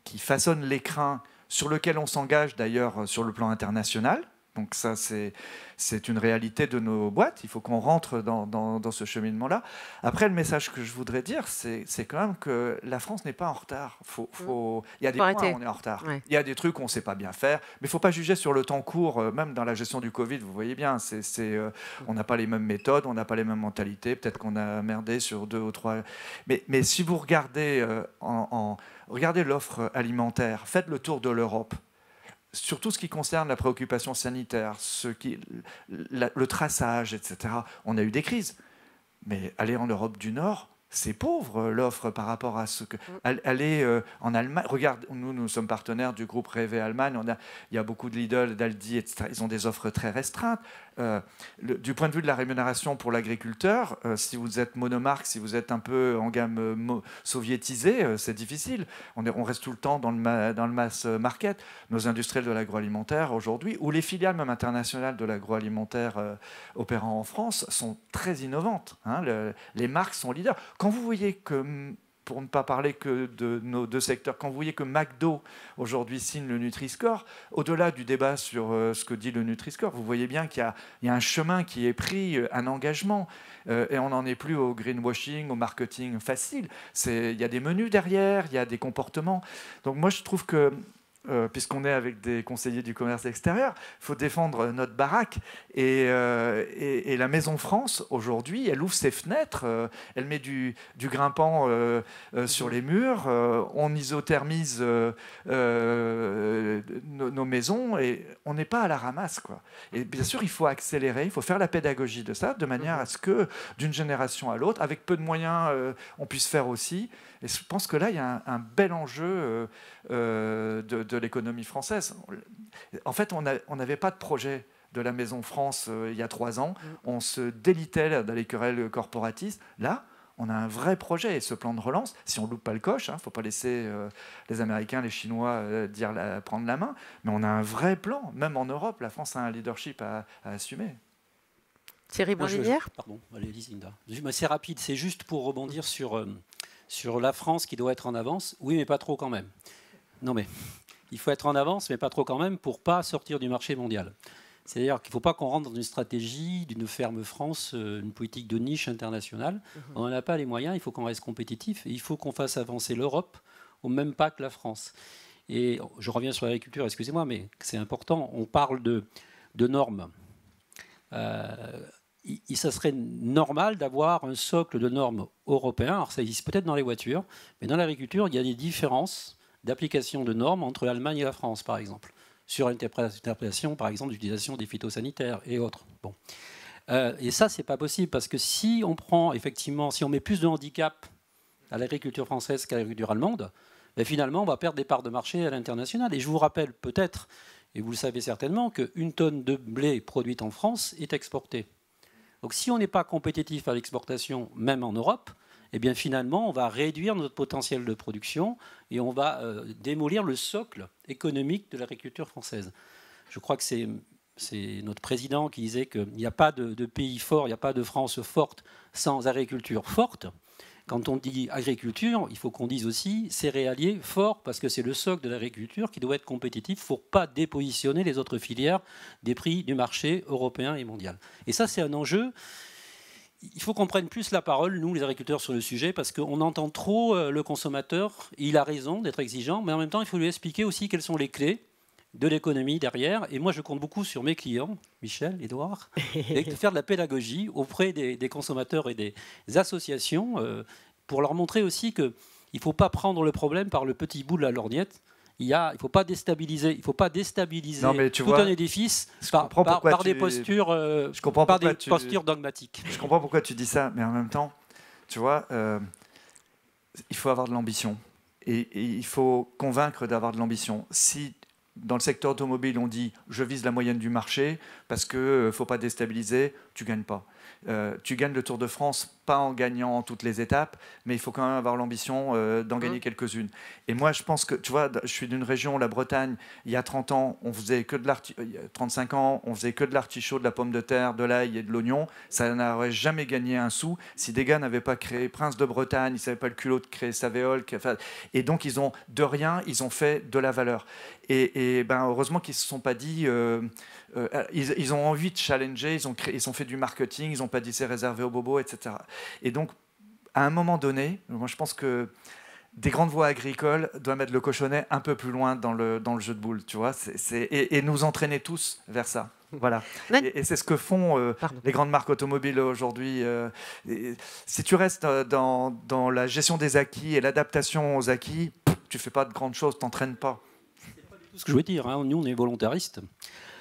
qui façonne l'écrin sur lequel on s'engage d'ailleurs sur le plan international. Donc ça, c'est une réalité de nos boîtes. Il faut qu'on rentre dans ce cheminement-là. Après, le message que je voudrais dire, c'est quand même que la France n'est pas en retard. Il y a des points où on est en retard. Ouais. Il y a des trucs qu'on ne sait pas bien faire. Mais il ne faut pas juger sur le temps court, même dans la gestion du Covid. Vous voyez bien, on n'a pas les mêmes méthodes, on n'a pas les mêmes mentalités. Peut-être qu'on a merdé sur 2 ou 3... Mais si vous regardez, regardez l'offre alimentaire, faites le tour de l'Europe. Sur tout ce qui concerne la préoccupation sanitaire, le traçage, etc., on a eu des crises. Mais aller en Europe du Nord, c'est pauvre l'offre par rapport à ce que... Aller en Allemagne, regarde, nous sommes partenaires du groupe Rewe Allemagne, il y a beaucoup de Lidl, d'Aldi, etc. Ils ont des offres très restreintes. Du point de vue de la rémunération pour l'agriculteur, si vous êtes monomarque, si vous êtes un peu en gamme soviétisée, c'est difficile. On reste tout le temps dans le mass market. Nos industriels de l'agroalimentaire aujourd'hui, ou les filiales même internationales de l'agroalimentaire opérant en France, sont très innovantes. Hein. Les marques sont leaders. Quand vous voyez que, pour ne pas parler que de nos 2 secteurs, quand vous voyez que McDo aujourd'hui signe le Nutri-Score, au-delà du débat sur ce que dit le Nutri-Score, vous voyez bien qu'il y a un chemin qui est pris, un engagement, et on n'en est plus au greenwashing, au marketing facile. Il y a des menus derrière, il y a des comportements. Donc moi je trouve que puisqu'on est avec des conseillers du commerce extérieur, il faut défendre notre baraque. Et la Maison France, aujourd'hui, elle ouvre ses fenêtres, elle met du grimpant sur les murs, on isothermise nos maisons et on n'est pas à la ramasse, quoi. Et bien sûr, il faut accélérer, il faut faire la pédagogie de ça, de manière à ce que, d'une génération à l'autre, avec peu de moyens, on puisse faire aussi. Et je pense que là, il y a un bel enjeu de l'économie française. En fait, on n'avait pas de projet de la Maison France il y a 3 ans. On se délitait dans les querelles corporatistes. Là, on a un vrai projet. Et ce plan de relance, si on ne loupe pas le coche, il ne faut pas laisser les Américains, les Chinois prendre la main, mais on a un vrai plan. Même en Europe, la France a un leadership à assumer. Thierry Blanc-Linière. Pardon, allez, Linda. C'est rapide, c'est juste pour rebondir sur la France qui doit être en avance. Oui, mais pas trop quand même. Non, mais il faut être en avance, mais pas trop quand même, pour ne pas sortir du marché mondial. C'est-à-dire qu'il ne faut pas qu'on rentre dans une stratégie d'une ferme France, une politique de niche internationale. On n'en a pas les moyens, il faut qu'on reste compétitif et il faut qu'on fasse avancer l'Europe au même pas que la France. Et je reviens sur l'agriculture, excusez-moi, mais c'est important. On parle de normes. Ça serait normal d'avoir un socle de normes européen. Alors ça existe peut-être dans les voitures, mais dans l'agriculture, il y a des différences d'application de normes entre l'Allemagne et la France, par exemple, sur l'interprétation, par exemple, d'utilisation des phytosanitaires et autres. Bon. Et ça, c'est pas possible, parce que si on prend, effectivement, si on met plus de handicap à l'agriculture française qu'à l'agriculture allemande, ben finalement, on va perdre des parts de marché à l'international. Et je vous rappelle peut-être, et vous le savez certainement, qu'une tonne de blé produite en France est exportée. Donc si on n'est pas compétitif à l'exportation, même en Europe, eh bien finalement, on va réduire notre potentiel de production et on va démolir le socle économique de l'agriculture française. Je crois que c'est notre président qui disait qu'il n'y a pas de pays fort, il n'y a pas de France forte sans agriculture forte. Quand on dit agriculture, il faut qu'on dise aussi céréalier fort, parce que c'est le socle de l'agriculture qui doit être compétitif pour ne pas dépositionner les autres filières des prix du marché européen et mondial. Et ça, c'est un enjeu. Il faut qu'on prenne plus la parole, nous, les agriculteurs, sur le sujet, parce qu'on entend trop le consommateur. Il a raison d'être exigeant, mais en même temps, il faut lui expliquer aussi quelles sont les clés de l'économie derrière. Et moi, je compte beaucoup sur mes clients, Michel, Édouard, et de faire de la pédagogie auprès des consommateurs et des associations pour leur montrer aussi qu'il ne faut pas prendre le problème par le petit bout de la lorgnette. Il ne faut pas déstabiliser, tout un édifice par des postures dogmatiques. Je comprends pourquoi tu dis ça, mais en même temps, tu vois, il faut avoir de l'ambition. Et il faut convaincre d'avoir de l'ambition. Si dans le secteur automobile, on dit « je vise la moyenne du marché » parce qu'il ne faut pas déstabiliser, tu ne gagnes pas. Tu gagnes le Tour de France pas en gagnant toutes les étapes, mais il faut quand même avoir l'ambition d'en gagner quelques-unes. Et moi, je pense que, tu vois, je suis d'une région, la Bretagne, il y a 30 ans, on faisait que de 35 ans, on faisait que de l'artichaut, de la pomme de terre, de l'ail et de l'oignon. Ça n'aurait jamais gagné un sou si des gars n'avaient pas créé Prince de Bretagne, ils ne savaient pas le culot de créer Savéol. Et donc, ils ont, de rien, ils ont fait de la valeur. Et ben, heureusement qu'ils ne se sont pas dit... ils ont envie de challenger, ils ont fait du marketing, ils n'ont pas dit c'est réservé aux bobos, etc. Et donc, à un moment donné, moi je pense que des grandes voies agricoles doivent mettre le cochonnet un peu plus loin dans le jeu de boules, tu vois, et nous entraîner tous vers ça. Voilà. Et c'est ce que font les grandes marques automobiles aujourd'hui. Si tu restes dans la gestion des acquis et l'adaptation aux acquis, tu ne fais pas de grandes choses, tu n'entraînes pas. C'est pas du tout ce que je veux dire, hein. Nous on est volontaristes.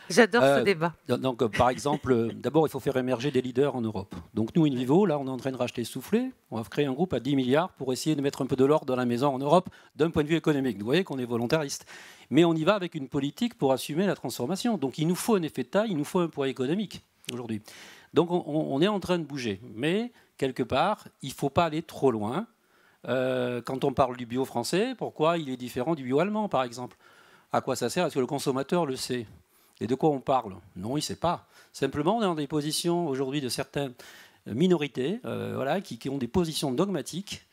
J'adore ce débat. Donc, par exemple, d'abord, il faut faire émerger des leaders en Europe. Donc, nous, InVivo, là, on est en train de racheter Soufflé. On va créer un groupe à 10 milliards pour essayer de mettre un peu de l'ordre dans la maison en Europe d'un point de vue économique. Vous voyez qu'on est volontariste. Mais on y va avec une politique pour assumer la transformation. Donc, il nous faut un effet de taille, il nous faut un poids économique aujourd'hui. Donc, on est en train de bouger. Mais, quelque part, il ne faut pas aller trop loin. Quand on parle du bio français, pourquoi il est différent du bio allemand, par exemple? À quoi ça sert? Est-ce que le consommateur le sait? Et de quoi on parle? Non, il ne sait pas. Simplement, on est dans des positions aujourd'hui de certaines minorités voilà, qui ont des positions dogmatiques,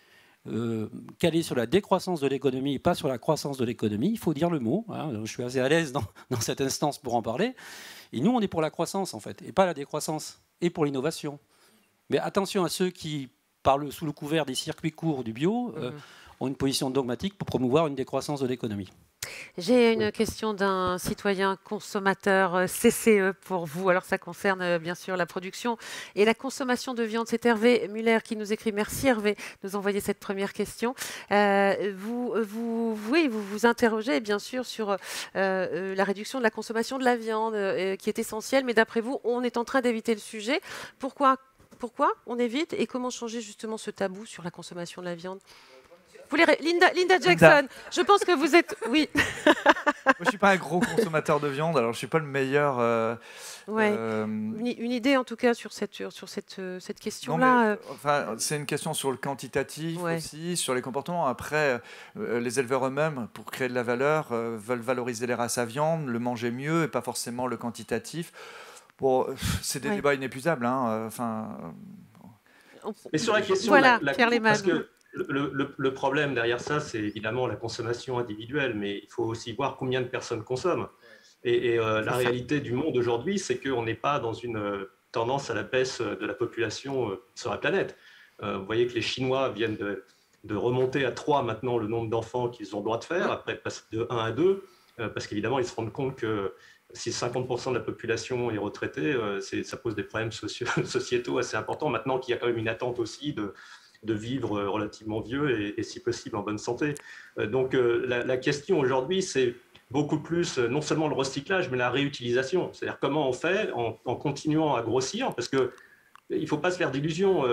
calées sur la décroissance de l'économie et pas sur la croissance de l'économie. Il faut dire le mot. Hein. Je suis assez à l'aise dans cette instance pour en parler. Et nous, on est pour la croissance, en fait, et pas la décroissance, et pour l'innovation. Mais attention à ceux qui parlent sous le couvert des circuits courts du bio, ont une position dogmatique pour promouvoir une décroissance de l'économie. J'ai une question d'un citoyen consommateur CCE pour vous. Alors ça concerne bien sûr la production et la consommation de viande. C'est Hervé Muller qui nous écrit. Merci Hervé de nous envoyer cette première question. Vous vous interrogez bien sûr sur la réduction de la consommation de la viande qui est essentielle. Mais d'après vous, on est en train d'éviter le sujet. Pourquoi on évite et comment changer justement ce tabou sur la consommation de la viande? Linda Jackson, je pense que vous êtes... Oui. Moi, je ne suis pas un gros consommateur de viande, alors je ne suis pas le meilleur... Une idée en tout cas sur cette question-là. Enfin, c'est une question sur le quantitatif aussi, sur les comportements. Après, les éleveurs eux-mêmes, pour créer de la valeur, veulent valoriser les races à viande, le manger mieux et pas forcément le quantitatif. Bon, c'est des débats inépuisables. Hein, Mais sur la question... Voilà, Pierre Lehmann. Le problème derrière ça, c'est évidemment la consommation individuelle, mais il faut aussi voir combien de personnes consomment. Et la réalité du monde aujourd'hui, c'est qu'on n'est pas dans une tendance à la baisse de la population sur la planète. Vous voyez que les Chinois viennent de remonter à 3 maintenant le nombre d'enfants qu'ils ont le droit de faire, après passer de 1 à 2, parce qu'évidemment, ils se rendent compte que si 50% de la population est retraitée, ça pose des problèmes sociétaux assez importants. Maintenant qu'il y a quand même une attente aussi de vivre relativement vieux et si possible en bonne santé. Donc la question aujourd'hui, c'est beaucoup plus non seulement le recyclage, mais la réutilisation. C'est-à-dire comment on fait en continuant à grossir, parce qu'il ne faut pas se faire d'illusions.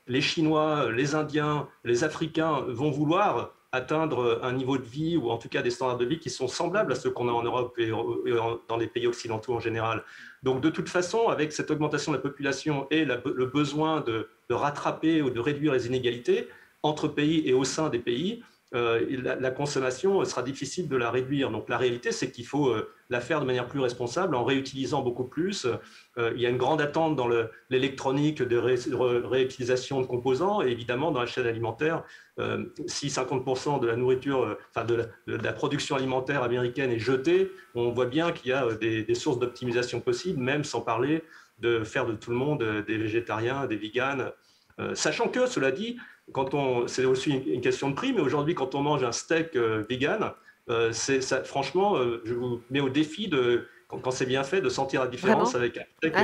Les Chinois, les Indiens, les Africains vont vouloir atteindre un niveau de vie, ou en tout cas des standards de vie qui sont semblables à ceux qu'on a en Europe et dans les pays occidentaux en général. Donc de toute façon, avec cette augmentation de la population et le besoin de rattraper ou de réduire les inégalités entre pays et au sein des pays, la consommation sera difficile de la réduire. Donc la réalité, c'est qu'il faut la faire de manière plus responsable en réutilisant beaucoup plus. Il y a une grande attente dans l'électronique de réutilisation de composants, et évidemment dans la chaîne alimentaire, si 50% de la nourriture, de la production alimentaire américaine est jetée, on voit bien qu'il y a des sources d'optimisation possibles, même sans parler de faire de tout le monde des végétariens, des véganes. Sachant que, cela dit, c'est aussi une question de prix, mais aujourd'hui, quand on mange un steak vegan, franchement, je vous mets au défi, quand c'est bien fait, de sentir la différence avec un steak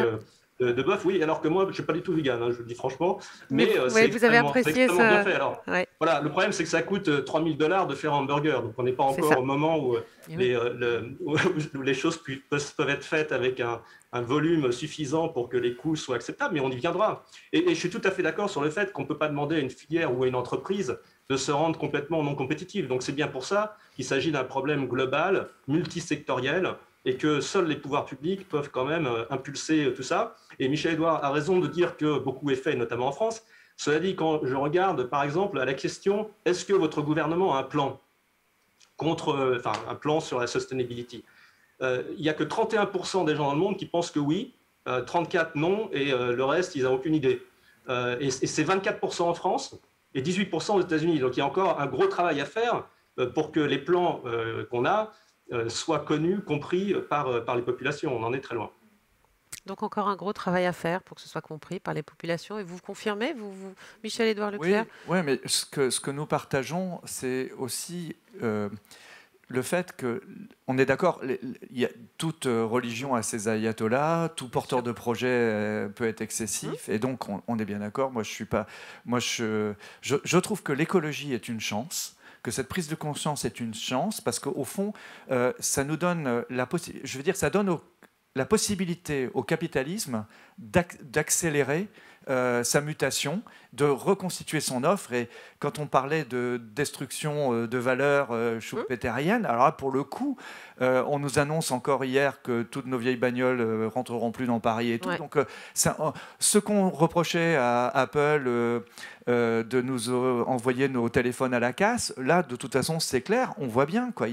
de bœuf. Oui, alors que moi, je ne suis pas du tout vegan, hein, je vous le dis franchement. Mais vous avez apprécié ça. Bien fait. Alors, voilà, le problème, c'est que ça coûte $3 000 de faire un hamburger. Donc, on n'est pas encore au moment où les choses peuvent être faites avec un volume suffisant pour que les coûts soient acceptables, mais on y viendra. Et je suis tout à fait d'accord sur le fait qu'on ne peut pas demander à une filière ou à une entreprise de se rendre complètement non compétitive. Donc c'est bien pour ça qu'il s'agit d'un problème global, multisectoriel, et que seuls les pouvoirs publics peuvent quand même impulser tout ça. Et Michel Edouard a raison de dire que beaucoup est fait, notamment en France. Cela dit, quand je regarde, par exemple, à la question « Est-ce que votre gouvernement a un plan un plan sur la sustainability ?» Il n'y a que 31% des gens dans le monde qui pensent que oui, 34% non, et le reste, ils n'ont aucune idée. Et c'est 24% en France et 18% aux États-Unis. Donc il y a encore un gros travail à faire pour que les plans qu'on a soient connus, compris par les populations. On en est très loin. Donc encore un gros travail à faire pour que ce soit compris par les populations. Et vous confirmez, Michel-Édouard Leclerc? Oui, mais ce que nous partageons, c'est aussi le fait qu'on est d'accord, toute religion a ses ayatollahs, tout porteur de projet peut être excessif, et donc on est bien d'accord. Je trouve que l'écologie est une chance, que cette prise de conscience est une chance, parce qu'au fond, ça nous donne ça donne la possibilité au capitalisme d'accélérer sa mutation, de reconstituer son offre. Et quand on parlait de destruction de valeurs schumpeteriennes, alors là, pour le coup, on nous annonce encore hier que toutes nos vieilles bagnoles rentreront plus dans Paris et tout. Donc, ce qu'on reprochait à Apple de nous envoyer nos téléphones à la casse, là, de toute façon, c'est clair, on voit bien, quoi.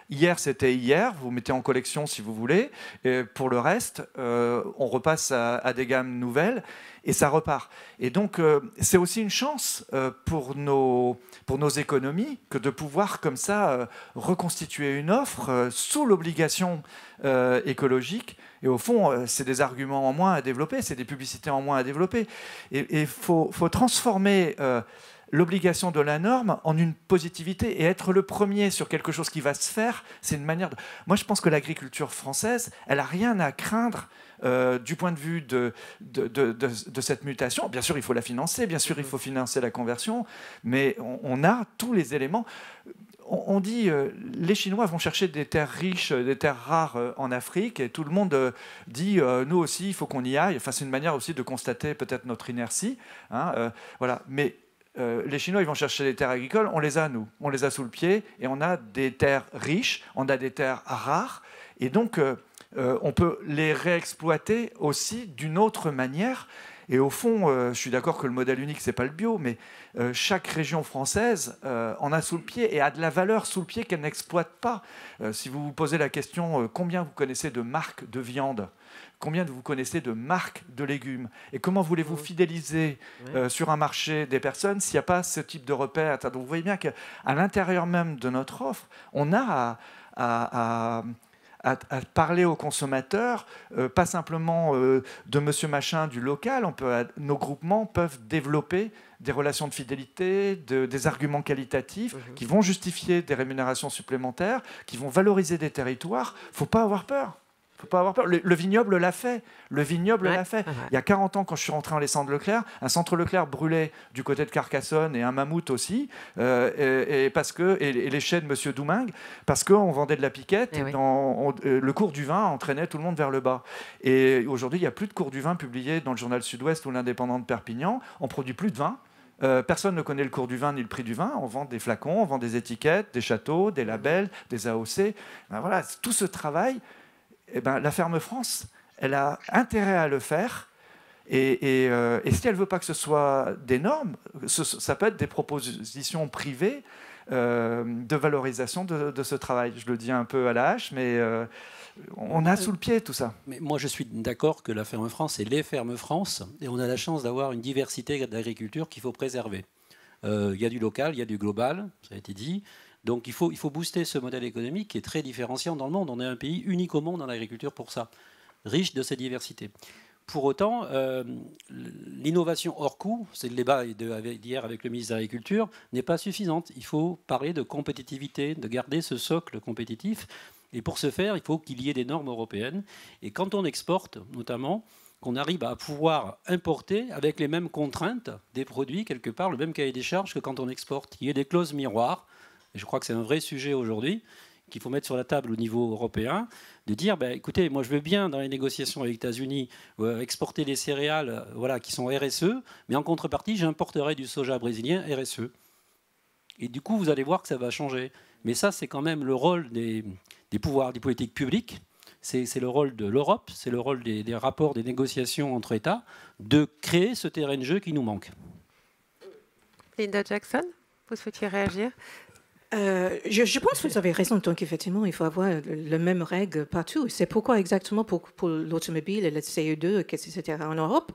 Hier, c'était hier, vous mettez en collection si vous voulez, et pour le reste, on repasse à des gammes nouvelles, et ça repart. Et donc, c'est aussi une chance pour nos économies que de pouvoir, comme ça, reconstituer une offre sous l'obligation écologique. Et au fond, c'est des arguments en moins à développer, c'est des publicités en moins à développer. Et il faut transformer l'obligation de la norme en une positivité et être le premier sur quelque chose qui va se faire. C'est une manière de... Moi, je pense que l'agriculture française, elle n'a rien à craindre du point de vue de cette mutation. Bien sûr, il faut la financer, bien sûr, il faut financer la conversion, mais on a tous les éléments. On dit les Chinois vont chercher des terres riches, des terres rares en Afrique, et tout le monde dit nous aussi, il faut qu'on y aille. Enfin, c'est une manière aussi de constater peut-être notre inertie. Voilà. Mais les Chinois, ils vont chercher des terres agricoles, on les a, nous. On les a sous le pied, et on a des terres riches, on a des terres rares, et donc on peut les réexploiter aussi d'une autre manière. Et au fond, je suis d'accord que le modèle unique, c'est pas le bio, mais chaque région française en a sous le pied et a de la valeur sous le pied qu'elle n'exploite pas. Si vous vous posez la question, combien vous connaissez de marques de viande ? Combien vous connaissez de marques de légumes? Et comment voulez-vous fidéliser sur un marché des personnes s'il n'y a pas ce type de repères? Donc vous voyez bien qu'à l'intérieur même de notre offre, on a à parler aux consommateurs, pas simplement de monsieur machin du local. Nos groupements peuvent développer des relations de fidélité, des arguments qualitatifs qui vont justifier des rémunérations supplémentaires, qui vont valoriser des territoires. Il ne faut pas avoir peur. Faut pas avoir peur. Le vignoble l'a fait. Le vignoble l'a fait. Il y a 40 ans, quand je suis rentré en les centres Leclerc, un centre Leclerc brûlait du côté de Carcassonne et un mammouth aussi, et les chais de Monsieur Doumingue, parce qu'on vendait de la piquette et le cours du vin entraînait tout le monde vers le bas. Et aujourd'hui, il n'y a plus de cours du vin publié dans le journal Sud-Ouest ou l'Indépendant de Perpignan. On produit plus de vin. Personne ne connaît le cours du vin ni le prix du vin. On vend des flacons, on vend des étiquettes, des châteaux, des labels, des AOC. Ben voilà, tout ce travail. Eh ben, la Ferme France, elle a intérêt à le faire. Et si elle ne veut pas que ce soit des normes, ça peut être des propositions privées de valorisation de ce travail. Je le dis un peu à la hache, mais on a sous le pied tout ça. Mais moi, je suis d'accord que la Ferme France, c'est les Fermes France. Et on a la chance d'avoir une diversité d'agriculture qu'il faut préserver. Il y a du local, il y a du global, ça a été dit. Donc il faut booster ce modèle économique qui est très différenciant dans le monde. On est un pays unique au monde dans l'agriculture pour ça, riche de cette diversité. Pour autant, l'innovation hors coût, c'est le débat d'hier avec le ministre de l'Agriculture, n'est pas suffisante. Il faut parler de compétitivité, de garder ce socle compétitif. Et pour ce faire, il faut qu'il y ait des normes européennes. Et quand on exporte, notamment, qu'on arrive à pouvoir importer avec les mêmes contraintes des produits, quelque part, le même cahier des charges que quand on exporte. Il y a des clauses miroirs. Et je crois que c'est un vrai sujet aujourd'hui qu'il faut mettre sur la table au niveau européen, de dire, écoutez, moi je veux bien dans les négociations avec les États-Unis exporter des céréales qui sont RSE, mais en contrepartie, j'importerai du soja brésilien RSE. Et du coup, vous allez voir que ça va changer. Mais ça, c'est quand même le rôle des pouvoirs, des politiques publiques. C'est le rôle de l'Europe, c'est le rôle des rapports, des négociations entre États, de créer ce terrain de jeu qui nous manque. Linda Jackson, vous souhaitiez réagir? Je pense que vous avez raison. Donc, effectivement, il faut avoir les mêmes règles partout. C'est pourquoi exactement pour l'automobile et le CE2, etc. en Europe,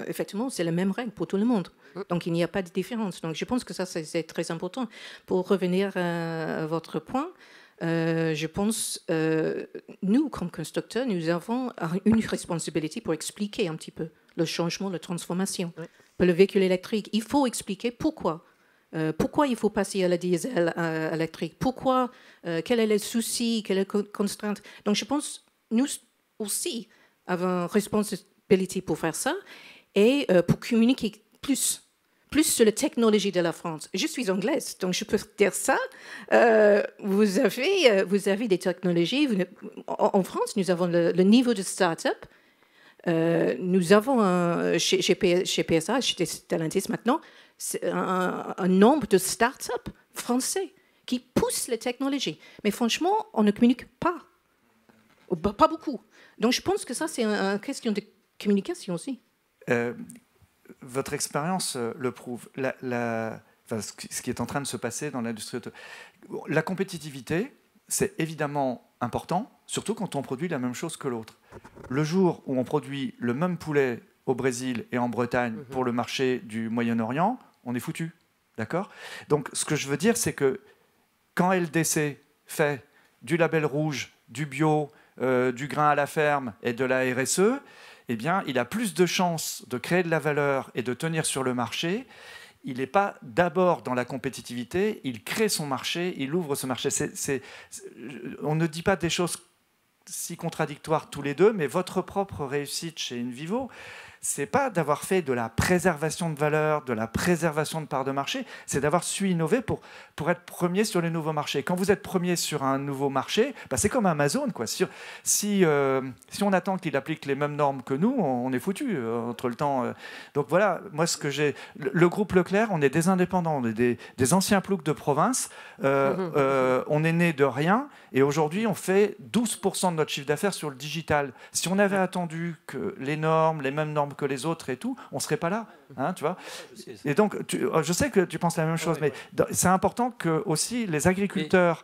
effectivement, c'est les mêmes règles pour tout le monde. Donc, il n'y a pas de différence. Donc, je pense que ça, c'est très important. Pour revenir à votre point, je pense, nous, comme constructeurs, nous avons une responsabilité pour expliquer un petit peu le changement, la transformation. Pour le véhicule électrique, il faut expliquer pourquoi. Pourquoi il faut passer à la diesel électrique? Pourquoi? Quel est le souci? Quelle est la contrainte? Donc, je pense nous aussi avons une responsabilité pour faire ça et pour communiquer plus sur la technologie de la France. Je suis anglaise, donc je peux dire ça. Vous avez des technologies. En France, nous avons le niveau de start-up. Nous avons chez PSA, chez Stellantis maintenant, un nombre de start-up français qui poussent les technologies. Mais franchement, on ne communique pas. Pas beaucoup. Donc je pense que ça, c'est une question de communication aussi. Votre expérience le prouve. Ce qui est en train de se passer dans l'industrie auto. La compétitivité, c'est évidemment important, surtout quand on produit la même chose que l'autre. Le jour où on produit le même poulet au Brésil et en Bretagne pour le marché du Moyen-Orient, on est foutu, d'accord? Donc, ce que je veux dire, c'est que quand LDC fait du label rouge, du bio, du grain à la ferme et de la RSE, eh bien, il a plus de chances de créer de la valeur et de tenir sur le marché. Il n'est pas d'abord dans la compétitivité, il crée son marché, il ouvre ce marché. On ne dit pas des choses si contradictoires tous les deux, mais votre propre réussite chez InVivo, c'est pas d'avoir fait de la préservation de valeur, de la préservation de parts de marché, c'est d'avoir su innover pour être premier sur les nouveaux marchés. Quand vous êtes premier sur un nouveau marché, bah c'est comme Amazon, quoi. Si on attend qu'il applique les mêmes normes que nous, on est foutu entre le temps. Donc voilà, moi ce que j'ai, le groupe Leclerc, on est des indépendants, on est des anciens ploucs de province. On est né de rien et aujourd'hui on fait 12% de notre chiffre d'affaires sur le digital. Si on avait attendu que les normes, les mêmes normes que les autres et tout, on ne serait pas là, hein, tu vois. Et donc, je sais que tu penses la même chose, mais c'est important que aussi les agriculteurs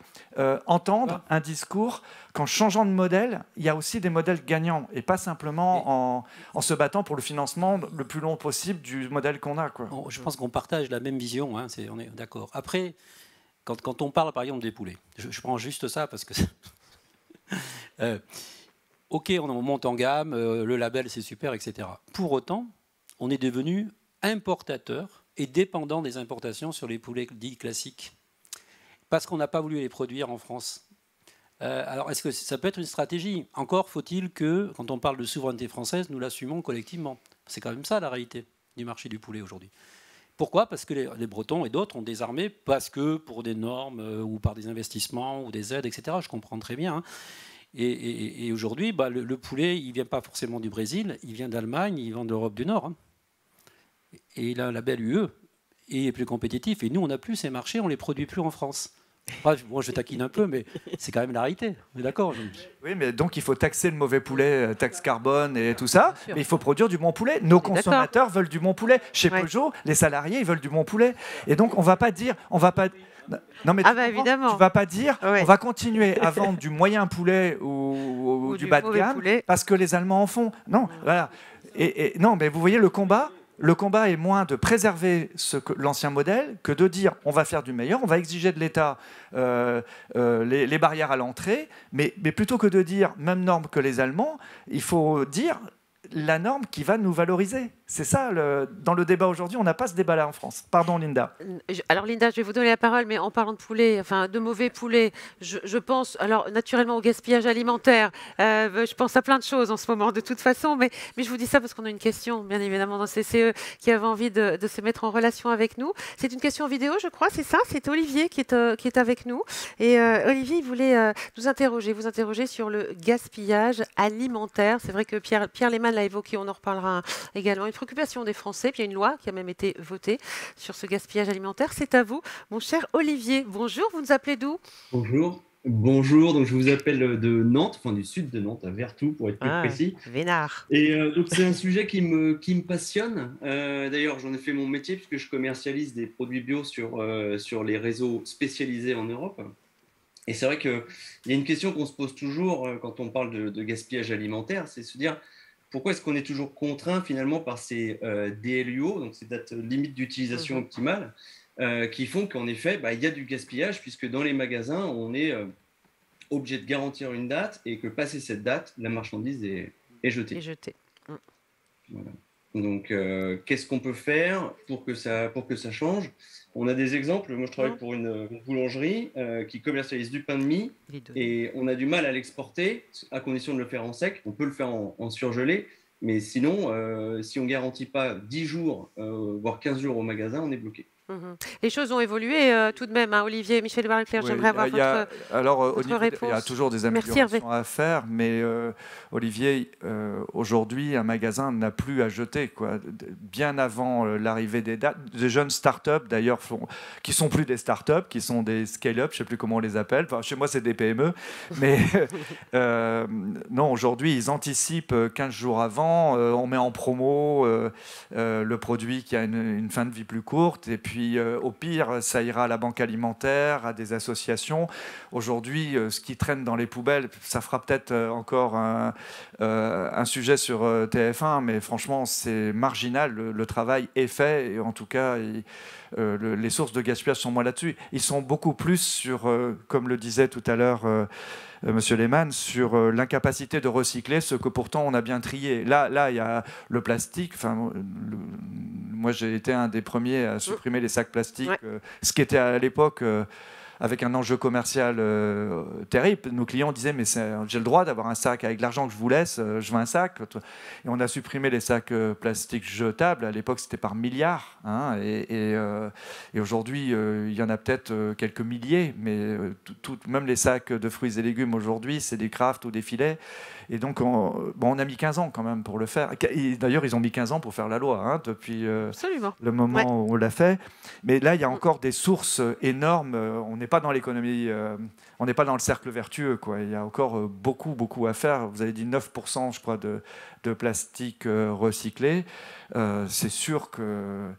entendent un discours qu'en changeant de modèle, il y a aussi des modèles gagnants et pas simplement en se battant pour le financement le plus long possible du modèle qu'on a, quoi. Je pense qu'on partage la même vision, hein, on est d'accord. Après, quand on parle par exemple des poulets, je prends juste ça parce que ok, on monte en gamme, le label c'est super, etc. Pour autant, on est devenu importateur et dépendant des importations sur les poulets dits classiques parce qu'on n'a pas voulu les produire en France. Alors, est-ce que ça peut être une stratégie? Encore faut-il que, quand on parle de souveraineté française, nous l'assumons collectivement. C'est quand même ça la réalité du marché du poulet aujourd'hui. Pourquoi? Parce que les Bretons et d'autres ont désarmé, parce que pour des normes ou par des investissements ou des aides, etc. Je comprends très bien. Hein. Et aujourd'hui, le poulet, il ne vient pas forcément du Brésil, il vient d'Allemagne, il vient d'Europe du Nord. Hein. Et il a un label UE, et il est plus compétitif. Et nous, on n'a plus ces marchés, on ne les produit plus en France. Bref, moi, je taquine un peu, mais c'est quand même la réalité. On est d'accord? Oui, mais donc il faut taxer le mauvais poulet, taxe carbone et tout ça. Mais il faut produire du bon poulet. Nos consommateurs veulent du bon poulet. Chez Peugeot, les salariés, ils veulent du bon poulet. Et donc, on ne va pas dire... Non, mais évidemment. Tu vas pas dire on va continuer à vendre du moyen poulet ou du bas de gamme parce que les Allemands en font. Non, voilà. Non, mais vous voyez le combat. Le combat est moins de préserver l'ancien modèle que de dire on va faire du meilleur, on va exiger de l'État les barrières à l'entrée, mais plutôt que de dire même norme que les Allemands, il faut dire la norme qui va nous valoriser. C'est ça, dans le débat aujourd'hui, on n'a pas ce débat-là en France. Pardon, Linda. Alors, Linda, je vais vous donner la parole, mais en parlant de poulet, enfin de mauvais poulet, je pense, alors naturellement au gaspillage alimentaire, je pense à plein de choses en ce moment, de toute façon, mais je vous dis ça parce qu'on a une question, bien évidemment, dans CCE, qui avait envie de se mettre en relation avec nous. C'est une question vidéo, je crois, c'est ça? C'est Olivier qui est avec nous. Et Olivier, il voulait vous interroger sur le gaspillage alimentaire. C'est vrai que Pierre Lehmann l'a évoqué, on en reparlera également. Une préoccupation des Français, puis il y a une loi qui a même été votée sur ce gaspillage alimentaire. C'est à vous, mon cher Olivier. Bonjour, vous nous appelez d'où? Bonjour, Bonjour, donc je vous appelle de Nantes, enfin du sud de Nantes, à Vertou pour être plus précis. Vénard. Et donc c'est un sujet qui me passionne. D'ailleurs, j'en ai fait mon métier puisque je commercialise des produits bio sur les réseaux spécialisés en Europe. Et c'est vrai qu'il y a une question qu'on se pose toujours quand on parle de gaspillage alimentaire, c'est se dire pourquoi est-ce qu'on est toujours contraint finalement par ces DLUO, donc ces dates limites d'utilisation optimale, qui font qu'en effet, il y a du gaspillage, puisque dans les magasins, on est obligé de garantir une date et que passé cette date, la marchandise est jetée. Voilà. Donc, qu'est-ce qu'on peut faire pour que ça change? On a des exemples. Moi, je travaille pour une boulangerie qui commercialise du pain de mie et on a du mal à l'exporter à condition de le faire en sec. On peut le faire en surgelé, mais sinon, si on ne garantit pas 10 jours, voire 15 jours au magasin, on est bloqué. Les choses ont évolué tout de même, hein, Olivier, Michel Barleclerc, j'aimerais avoir votre réponse. Il y a toujours des améliorations à faire, mais Olivier, aujourd'hui, un magasin n'a plus à jeter, quoi. Bien avant l'arrivée des jeunes start-up, d'ailleurs, qui ne sont plus des start-up, qui sont des scale-up, je ne sais plus comment on les appelle. Enfin, chez moi, c'est des PME. Mais non, aujourd'hui, ils anticipent 15 jours avant, on met en promo le produit qui a une fin de vie plus courte, et puis au pire, ça ira à la banque alimentaire, à des associations. Aujourd'hui, ce qui traîne dans les poubelles, ça fera peut-être encore un sujet sur TF1, mais franchement, c'est marginal. Le travail est fait, et en tout cas, les sources de gaspillage sont moins là-dessus. Ils sont beaucoup plus sur, comme le disait tout à l'heure Monsieur Lehmann, sur l'incapacité de recycler ce que pourtant on a bien trié. Là, il y a le plastique. Moi, j'ai été un des premiers à supprimer les sacs plastiques, ce qui était à l'époque avec un enjeu commercial terrible. Nos clients disaient, mais j'ai le droit d'avoir un sac avec l'argent que je vous laisse, je veux un sac. Et on a supprimé les sacs plastiques jetables. À l'époque, c'était par milliards. Hein, et aujourd'hui, il y en a peut-être quelques milliers, mais même les sacs de fruits et légumes aujourd'hui, c'est des crafts ou des filets. Et donc, on a mis 15 ans quand même pour le faire. D'ailleurs, ils ont mis 15 ans pour faire la loi, hein, depuis le moment où on l'a fait. Mais là, il y a encore des sources énormes. On n'est pas dans l'économie, on n'est pas dans le cercle vertueux, quoi. Il y a encore beaucoup à faire. Vous avez dit 9%, je crois, de plastique recyclé. C'est sûr que...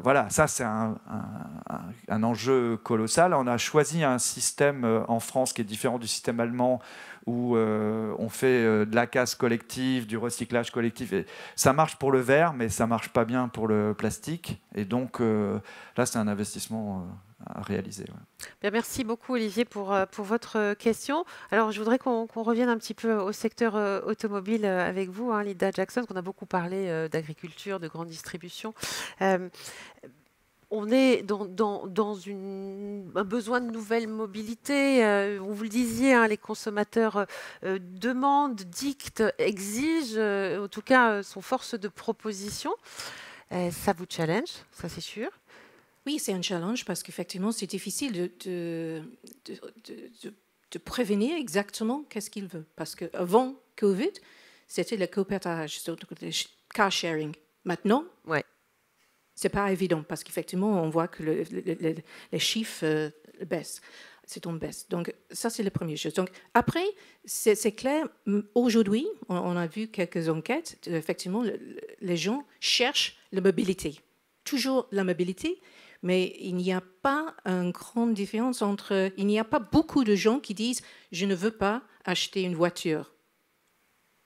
voilà, ça c'est un enjeu colossal. On a choisi un système en France qui est différent du système allemand où on fait de la casse collective, du recyclage collectif. Et ça marche pour le verre, mais ça ne marche pas bien pour le plastique. Et donc là, c'est un investissement à réaliser. Bien, merci beaucoup Olivier pour votre question. Alors je voudrais qu'on revienne un petit peu au secteur automobile avec vous, hein, Linda Jackson, qu'on a beaucoup parlé d'agriculture, de grande distribution. On est dans un besoin de nouvelles mobilités. Vous le disiez, hein, les consommateurs demandent, dictent, exigent, en tout cas sont force de proposition. Ça vous challenge, ça c'est sûr. Oui, c'est un challenge parce qu'effectivement, c'est difficile de prévenir exactement qu'est-ce qu'il veut. Parce qu'avant Covid, c'était le copartage, le car sharing. Maintenant, c'est pas évident parce qu'effectivement, on voit que les chiffres baissent. C'est en baisse. Donc, ça, c'est la première chose. Donc, après, c'est clair, aujourd'hui, on a vu quelques enquêtes, effectivement, les gens cherchent la mobilité. Toujours la mobilité, mais il n'y a pas une grande différence entre... Il n'y a pas beaucoup de gens qui disent « je ne veux pas acheter une voiture ».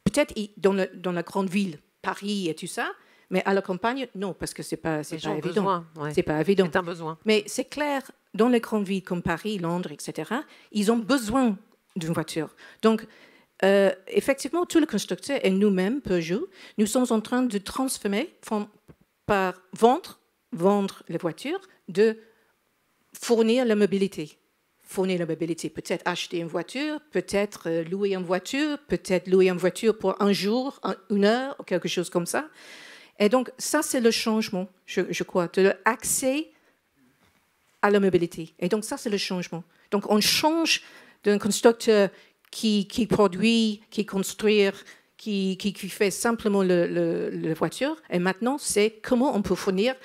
Peut-être dans la grande ville, Paris et tout ça, mais à la campagne, non, parce que c'est pas évident. C'est pas évident. C'est un besoin. Mais c'est clair, dans les grandes villes comme Paris, Londres, etc., ils ont besoin d'une voiture. Donc, effectivement, tous les constructeurs et nous-mêmes, Peugeot, nous sommes en train de transformer par vendre les voitures, de fournir la mobilité. Fournir la mobilité, peut-être acheter une voiture, peut-être louer une voiture, peut-être louer une voiture pour un jour, une heure, ou quelque chose comme ça. Et donc, ça, c'est le changement, je crois, de l'accès à la mobilité. Et donc, ça, c'est le changement. Donc, on change d'un constructeur qui produit, qui construit, qui fait simplement la voiture. Et maintenant, c'est comment on peut fournir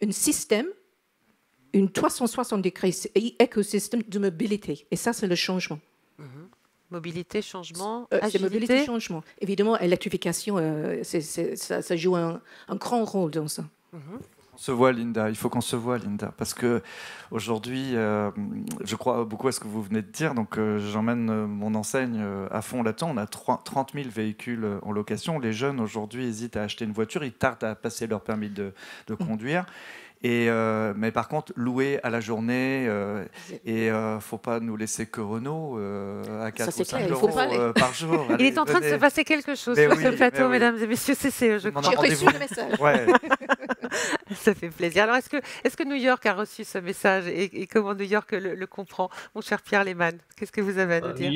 un système une 360 degrés écosystème de mobilité. Et ça, c'est le changement. Mobilité, changement, C'est agilité. mobilité, changement. Évidemment, l'électrification, ça joue un grand rôle dans ça. On se voit, Linda. Il faut qu'on se voit, Linda, parce que aujourd'hui, je crois beaucoup à ce que vous venez de dire. Donc, j'emmène mon enseigne à fond là-dedans. On a 30 000 véhicules en location. Les jeunes aujourd'hui hésitent à acheter une voiture. Ils tardent à passer leur permis de conduire. Mais par contre, louer à la journée, et faut pas nous laisser que Renault à 4 ou 5 euros par jour. Il est en train de se passer quelque chose sur ce plateau, mesdames et messieurs, CCE, je crois. J'ai reçu le message. Ouais. Ça fait plaisir. Alors, est-ce que New York a reçu ce message et comment New York le comprend, mon cher Pierre Lehmann? Qu'est-ce que vous avez à nous dire?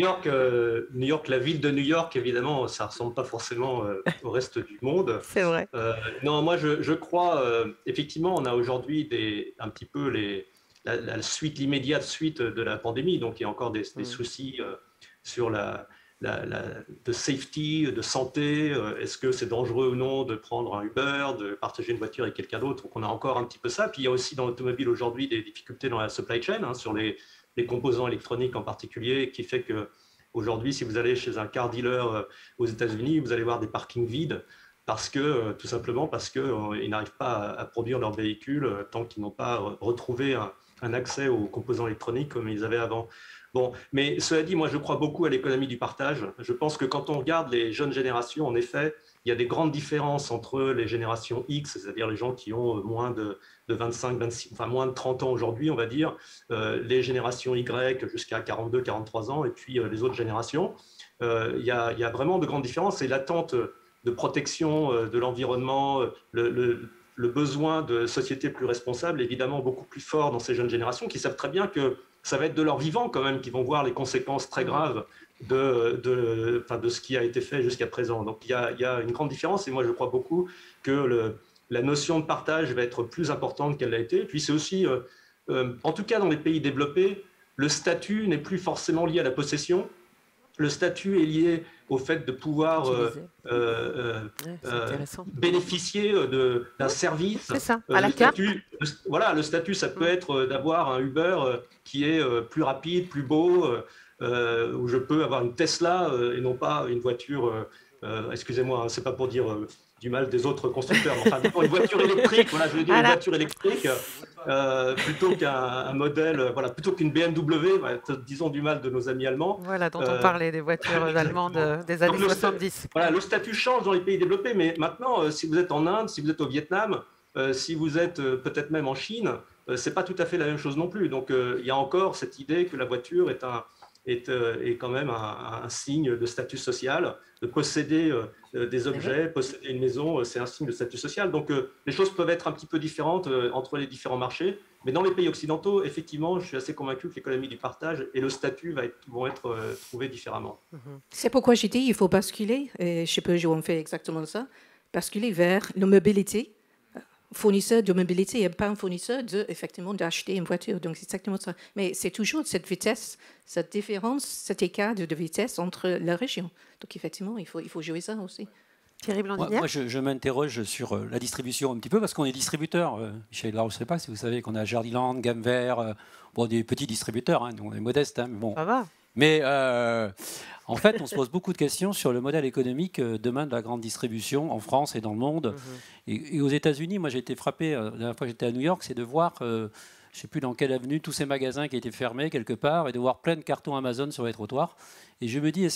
New York, la ville de New York, évidemment, ça ne ressemble pas forcément au reste du monde. C'est vrai. Non, moi, je crois, effectivement, on a aujourd'hui un petit peu l'immédiate suite de la pandémie. Donc, il y a encore des soucis sur de safety, de santé. Est-ce que c'est dangereux ou non de prendre un Uber, de partager une voiture avec quelqu'un d'autre? Donc, on a encore un petit peu ça. Puis, il y a aussi dans l'automobile aujourd'hui des difficultés dans la supply chain, sur les composants électroniques en particulier, qui fait que aujourd'hui, si vous allez chez un car dealer aux États-Unis, vous allez voir des parkings vides. Tout simplement parce qu'ils n'arrivent pas à produire leurs véhicules tant qu'ils n'ont pas retrouvé un accès aux composants électroniques comme ils avaient avant. Bon, mais cela dit, moi je crois beaucoup à l'économie du partage. Je pense que quand on regarde les jeunes générations, en effet, il y a des grandes différences entre les générations X, c'est-à-dire les gens qui ont moins de 25, 26, enfin moins de 30 ans aujourd'hui, on va dire, les générations Y jusqu'à 42, 43 ans, et puis les autres générations. Il y a vraiment de grandes différences, et l'attente de protection de l'environnement, le besoin de sociétés plus responsables, évidemment beaucoup plus fort dans ces jeunes générations qui savent très bien que ça va être de leur vivant quand même, qui vont voir les conséquences très graves de ce qui a été fait jusqu'à présent. Donc il y a une grande différence et moi je crois beaucoup que la notion de partage va être plus importante qu'elle l'a été. Et puis c'est aussi, en tout cas dans les pays développés, le statut n'est plus forcément lié à la possession. Le statut est lié au fait de pouvoir bénéficier d'un service. C'est ça, à la carte. Le statut, ça peut être d'avoir un Uber qui est plus rapide, plus beau, où je peux avoir une Tesla et non pas une voiture, excusez-moi, c'est pas pour dire du mal des autres constructeurs, mais enfin, une voiture électrique, voilà, je veux dire une voiture électrique, plutôt qu'un modèle, voilà, plutôt qu'une BMW, disons du mal de nos amis allemands. Voilà, dont on parlait, des voitures allemandes des années 70. Voilà, le statut change dans les pays développés, mais maintenant, si vous êtes en Inde, si vous êtes au Vietnam, si vous êtes peut-être même en Chine, c'est pas tout à fait la même chose non plus. Donc, il y a encore cette idée que la voiture est quand même un signe de statut social. De posséder des objets, posséder une maison, c'est un signe de statut social. Donc les choses peuvent être un petit peu différentes entre les différents marchés. Mais dans les pays occidentaux, effectivement, je suis assez convaincu que l'économie du partage et le statut vont être trouvés différemment. C'est pourquoi j'ai dit qu'il faut basculer, et je sais pas, on fait exactement ça, basculer vers la mobilité. Fournisseur de mobilité et pas un fournisseur effectivement d'acheter une voiture. Donc, c'est exactement ça. Mais c'est toujours cette vitesse, cette différence, cet écart de vitesse entre la région. Donc, effectivement, il faut jouer ça aussi. Thierry Blandinière. Moi, je m'interroge sur la distribution un petit peu, parce qu'on est distributeur. Michel, là, je ne sais pas si vous savez qu'on a Jardiland, Gamme Vert, des petits distributeurs, hein, nous, on est modestes. Hein, mais bon. Ça va. Mais en fait, on se pose beaucoup de questions sur le modèle économique demain de la grande distribution en France et dans le monde. Et aux États-Unis, moi j'ai été frappé, la dernière fois que j'étais à New York, c'est de voir, je ne sais plus dans quelle avenue, tous ces magasins qui étaient fermés quelque part et de voir plein de cartons Amazon sur les trottoirs. Et je me dis,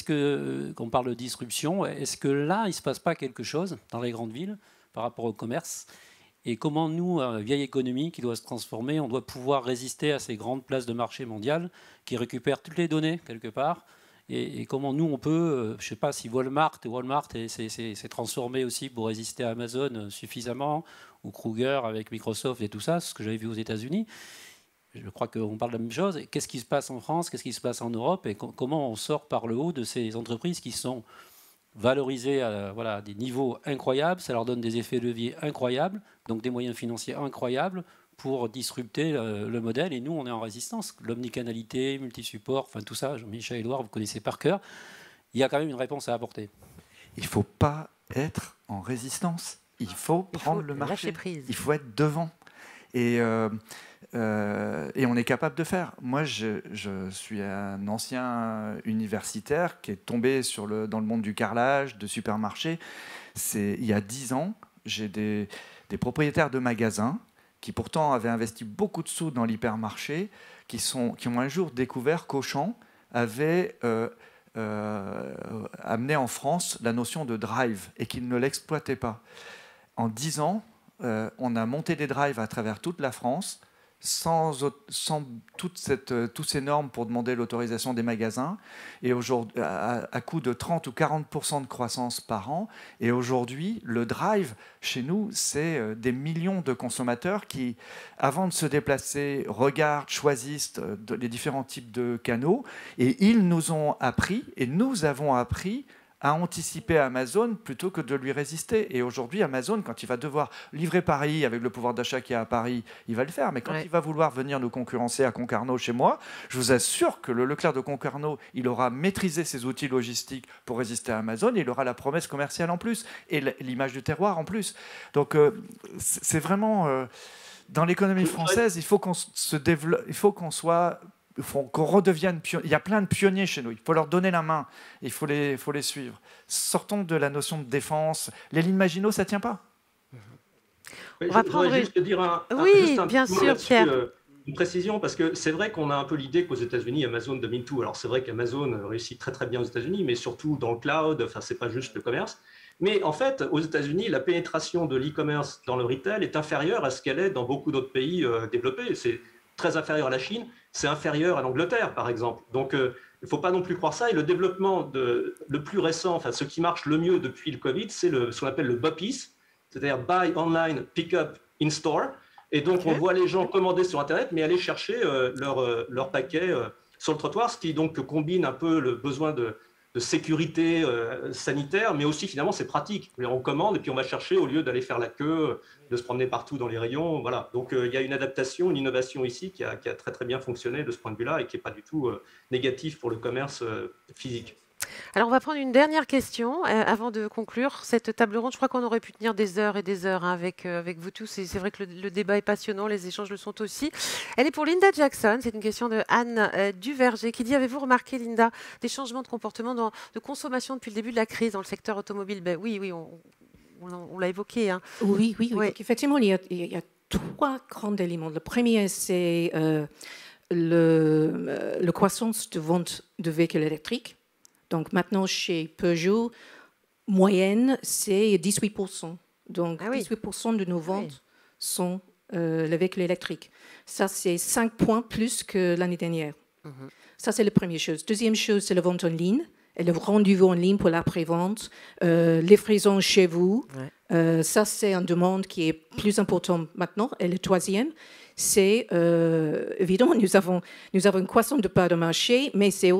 qu'on parle de disruption, est-ce que là, il ne se passe pas quelque chose dans les grandes villes par rapport au commerce? Et comment nous, vieille économie qui doit se transformer, on doit pouvoir résister à ces grandes places de marché mondiales qui récupèrent toutes les données quelque part, et comment nous on peut, je ne sais pas si Walmart s'est transformé aussi pour résister à Amazon suffisamment, ou Kruger avec Microsoft et tout ça, ce que j'avais vu aux États-Unis. Je crois qu'on parle de la même chose. Qu'est-ce qui se passe en France, qu'est-ce qui se passe en Europe, et comment on sort par le haut de ces entreprises qui sont valorisées à des niveaux incroyables, ça leur donne des effets de levier incroyables, donc des moyens financiers incroyables pour disrupter le modèle. Et nous, on est en résistance. L'omnicanalité, multisupport, enfin tout ça, Jean-Michel Édouard, vous connaissez par cœur. Il y a quand même une réponse à apporter. Il ne faut pas être en résistance. Il faut prendre le marché. Il faut être devant. Et on est capable de faire. Moi, je suis un ancien universitaire qui est tombé dans le monde du carrelage, de supermarché. Il y a 10 ans, j'ai des propriétaires de magasins qui pourtant avaient investi beaucoup de sous dans l'hypermarché, qui ont un jour découvert qu'Auchan avait amené en France la notion de drive et qu'ils ne l'exploitaient pas. En 10 ans, on a monté des drives à travers toute la France, sans toutes ces normes pour demander l'autorisation des magasins, et aujourd'hui, à coût de 30 ou 40% de croissance par an. Et aujourd'hui, le drive, chez nous, c'est des millions de consommateurs qui, avant de se déplacer, regardent, choisissent les différents types de canaux, et ils nous ont appris, et nous avons appris, à anticiper Amazon plutôt que de lui résister. Et aujourd'hui, Amazon, quand il va devoir livrer Paris avec le pouvoir d'achat qu'il y a à Paris, il va le faire. Mais quand il va vouloir venir nous concurrencer à Concarneau chez moi, je vous assure que le Leclerc de Concarneau, il aura maîtrisé ses outils logistiques pour résister à Amazon, et il aura la promesse commerciale en plus, et l'image du terroir en plus. Donc c'est vraiment... dans l'économie française, il faut qu'on se développe, il faut qu'on soit... qu'on redevienne pionnier. Il y a plein de pionniers chez nous. Il faut leur donner la main. Il faut les suivre. Sortons de la notion de défense. Les lignes Maginot, ça ne tient pas. Je voudrais juste dire bien sûr, Pierre. Une précision, parce que c'est vrai qu'on a un peu l'idée qu'aux États-Unis, Amazon domine tout. Alors c'est vrai qu'Amazon réussit très très bien aux États-Unis, mais surtout dans le cloud. Enfin, c'est pas juste le commerce. Mais en fait, aux États-Unis, la pénétration de l'e-commerce dans le retail est inférieure à ce qu'elle est dans beaucoup d'autres pays développés. C'est très inférieur à la Chine, c'est inférieur à l'Angleterre, par exemple. Donc, il ne faut pas non plus croire ça. Et le développement le plus récent, enfin, ce qui marche le mieux depuis le Covid, c'est ce qu'on appelle le BOPIS, c'est-à-dire Buy Online, Pick Up in Store. Et donc, on voit les gens commander sur Internet, mais aller chercher leur paquet sur le trottoir, ce qui donc combine un peu le besoin de sécurité sanitaire, mais aussi finalement c'est pratique. On commande et puis on va chercher au lieu d'aller faire la queue, de se promener partout dans les rayons. Voilà. Donc il y a une adaptation, une innovation ici qui a très très bien fonctionné de ce point de vue-là et qui n'est pas du tout négatif pour le commerce physique. Alors, on va prendre une dernière question avant de conclure cette table ronde. Je crois qu'on aurait pu tenir des heures et des heures avec vous tous. Et c'est vrai que le débat est passionnant, les échanges le sont aussi. Elle est pour Linda Jackson. C'est une question de Anne Duverger qui dit: avez-vous remarqué, Linda, des changements de comportement de consommation depuis le début de la crise dans le secteur automobile? Oui, on l'a évoqué. Hein. Oui. Donc, effectivement, il y a 3 grands éléments. Le premier, c'est la croissance de vente de véhicules électriques. Donc maintenant, chez Peugeot, moyenne, c'est 18%. Donc 18% de nos ventes sont les véhicules électriques. Ça, c'est 5 points plus que l'année dernière. Ça, c'est la première chose. Deuxième chose, c'est la vente en ligne. Et le rendez-vous en ligne pour l'après-vente, livraison chez vous. Ça, c'est une demande qui est plus importante maintenant. Et le troisième, c'est évidemment, nous avons une croissance de part de marché, mais c'est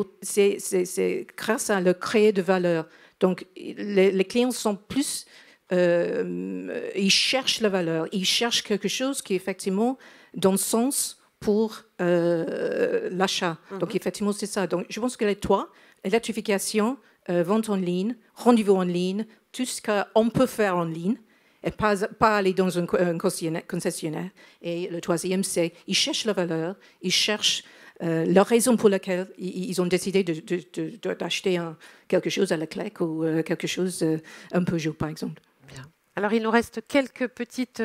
grâce à le créer de valeur. Donc, les clients sont plus... ils cherchent la valeur, ils cherchent quelque chose qui, effectivement, donne sens pour l'achat. Donc, effectivement, c'est ça. Donc, je pense que les 3, électrification, vente en ligne, rendez-vous en ligne, tout ce qu'on peut faire en ligne, et pas aller dans un concessionnaire. Et le troisième, c'est ils cherchent la valeur, ils cherchent la raison pour laquelle ils ont décidé d'acheter quelque chose à Leclerc ou quelque chose, un Peugeot, par exemple. Bien. Alors, il nous reste quelques petites,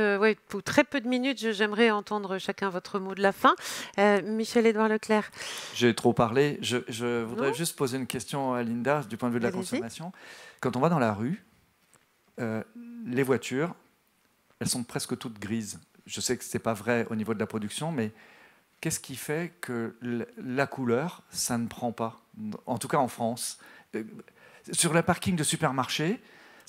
pour très peu de minutes, j'aimerais entendre chacun votre mot de la fin. Michel-Édouard Leclerc. J'ai trop parlé. Je voudrais juste poser une question à Linda du point de vue de la consommation. Quand on va dans la rue, les voitures, elles sont presque toutes grises. Je sais que ce n'est pas vrai au niveau de la production, mais qu'est-ce qui fait que la couleur, ça ne prend pas? En tout cas en France. Sur le parking de supermarché...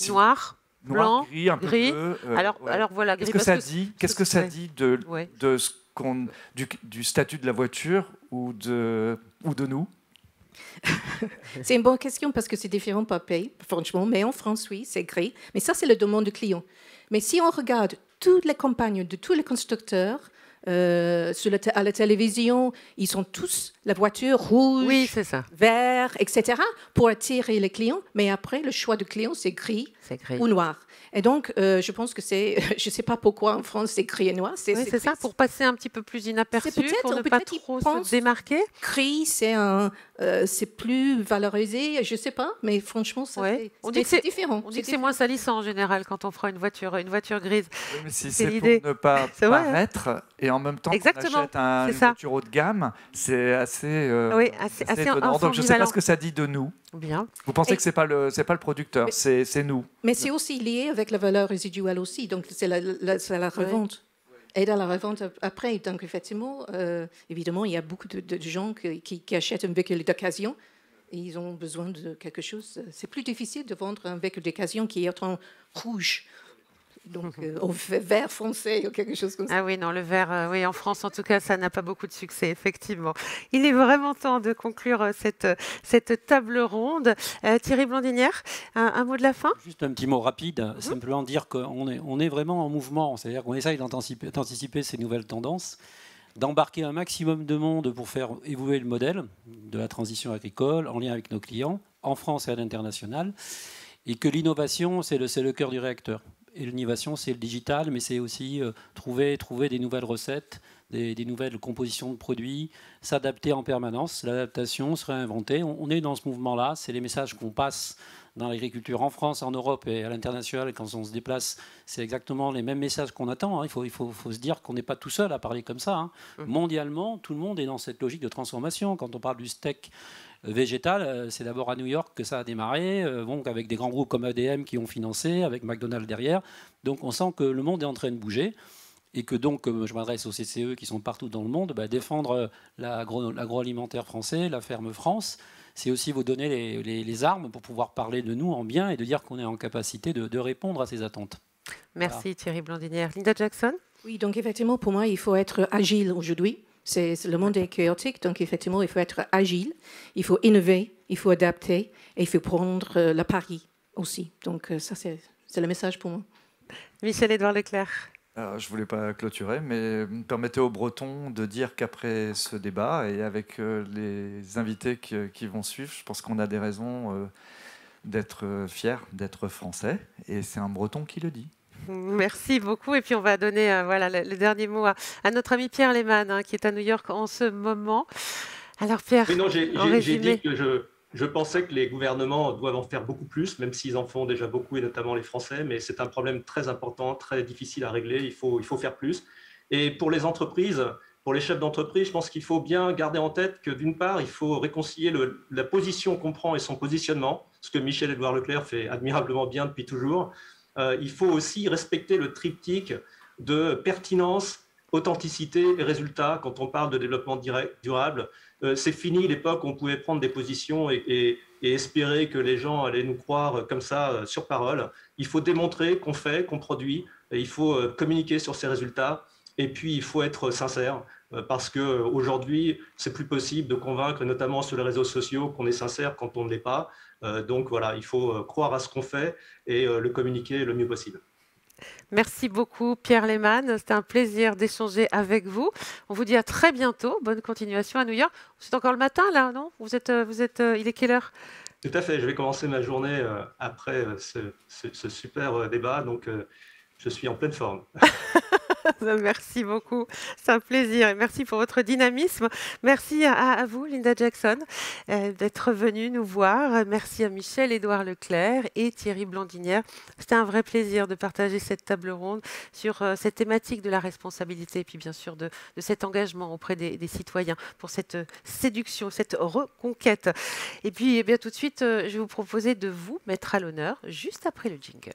Noir, blanc, gris, un peu bleu. Alors voilà, gris. Qu'est-ce que ça dit de du statut de la voiture ou de nous? C'est une bonne question parce que c'est différent par pays, franchement. Mais en France, oui, c'est gris. Mais ça, c'est la demande du client. Mais si on regarde toutes les campagnes de tous les constructeurs à la télévision, ils sont tous la voiture rouge, vert, etc. pour attirer les clients. Mais après, le choix du client, c'est gris, ou noir. Et donc, je pense que c'est, je ne sais pas pourquoi en France c'est gris et noir. C'est ça, pour passer un petit peu plus inaperçu, pour ne pas trop se démarquer. Gris, c'est plus valorisé, je ne sais pas, mais franchement, c'est différent. On dit que c'est moins salissant en général quand on fera une voiture grise. Oui, mais si c'est pour ne pas paraître, et en même temps qu'on achète une voiture haut de gamme, c'est assez étonnant. Donc je ne sais pas ce que ça dit de nous. Bien. Vous pensez que c'est pas le producteur, c'est nous. Mais c'est aussi lié avec la valeur résiduelle aussi, donc c'est la revente. Et dans la revente après, donc effectivement, évidemment, il y a beaucoup de gens qui achètent un véhicule d'occasion. Ils ont besoin de quelque chose. C'est plus difficile de vendre un véhicule d'occasion qui est en rouge. Donc, au vert foncé ou quelque chose comme ça. Ah oui, non, le vert, oui, en France, en tout cas, ça n'a pas beaucoup de succès, effectivement. Il est vraiment temps de conclure cette table ronde. Thierry Blandinière, un mot de la fin ? Juste un petit mot rapide, simplement dire qu'on est vraiment en mouvement, c'est-à-dire qu'on essaye d'anticiper ces nouvelles tendances, d'embarquer un maximum de monde pour faire évoluer le modèle de la transition agricole en lien avec nos clients, en France et à l'international, et que l'innovation, c'est le cœur du réacteur. Et l'innovation, c'est le digital, mais c'est aussi trouver des nouvelles recettes, des nouvelles compositions de produits, s'adapter en permanence, l'adaptation, se réinventer. On est dans ce mouvement-là, c'est les messages qu'on passe dans l'agriculture en France, en Europe et à l'international. Et quand on se déplace, c'est exactement les mêmes messages qu'on attend. Il faut se dire qu'on n'est pas tout seul à parler comme ça. Mondialement, tout le monde est dans cette logique de transformation. Quand on parle du steak végétal, c'est d'abord à New York que ça a démarré, donc avec des grands groupes comme ADM qui ont financé, avec McDonald's derrière. Donc on sent que le monde est en train de bouger et que donc, je m'adresse aux CCE qui sont partout dans le monde, défendre l'agroalimentaire français, la ferme France, c'est aussi vous donner les armes pour pouvoir parler de nous en bien et de dire qu'on est en capacité de répondre à ces attentes. Merci Thierry Blandinière. Linda Jackson ? Oui, donc effectivement, pour moi, il faut être agile aujourd'hui. Le monde est chaotique, donc effectivement, il faut être agile, il faut innover, il faut adapter et il faut prendre le pari aussi. Donc ça, c'est le message pour moi. Michel-Édouard Leclerc. Alors, je ne voulais pas clôturer, mais permettez aux Bretons de dire qu'après ce débat et avec les invités qui vont suivre, je pense qu'on a des raisons d'être fiers, d'être français, et c'est un Breton qui le dit. Merci beaucoup. Et puis on va donner le dernier mot à notre ami Pierre Lehmann, qui est à New York en ce moment. Alors Pierre, j'ai dit que je pensais que les gouvernements doivent en faire beaucoup plus, même s'ils en font déjà beaucoup, et notamment les Français, mais c'est un problème très important, très difficile à régler, il faut faire plus. Et pour les entreprises, pour les chefs d'entreprise, je pense qu'il faut bien garder en tête que d'une part, il faut réconcilier la position qu'on prend et son positionnement, ce que Michel-Édouard Leclerc fait admirablement bien depuis toujours. Il faut aussi respecter le triptyque de pertinence, authenticité et résultat quand on parle de développement durable. C'est fini l'époque où on pouvait prendre des positions et espérer que les gens allaient nous croire comme ça sur parole. Il faut démontrer qu'on fait, qu'on produit, et il faut communiquer sur ces résultats et puis il faut être sincère parce qu'aujourd'hui, c'est plus possible de convaincre, notamment sur les réseaux sociaux, qu'on est sincère quand on ne l'est pas. Donc voilà, il faut croire à ce qu'on fait et le communiquer le mieux possible. Merci beaucoup Pierre Lehmann, c'était un plaisir d'échanger avec vous. On vous dit à très bientôt, bonne continuation à New York. C'est encore le matin là, non ? Vous êtes, il est quelle heure ? Tout à fait, je vais commencer ma journée après ce super débat, donc je suis en pleine forme. Merci beaucoup, c'est un plaisir et merci pour votre dynamisme. Merci à vous, Linda Jackson, d'être venue nous voir. Merci à Michel-Édouard Leclerc et Thierry Blandinière. C'était un vrai plaisir de partager cette table ronde sur cette thématique de la responsabilité et puis bien sûr de cet engagement auprès des citoyens pour cette séduction, cette reconquête. Et puis tout de suite, je vais vous proposer de vous mettre à l'honneur juste après le jingle.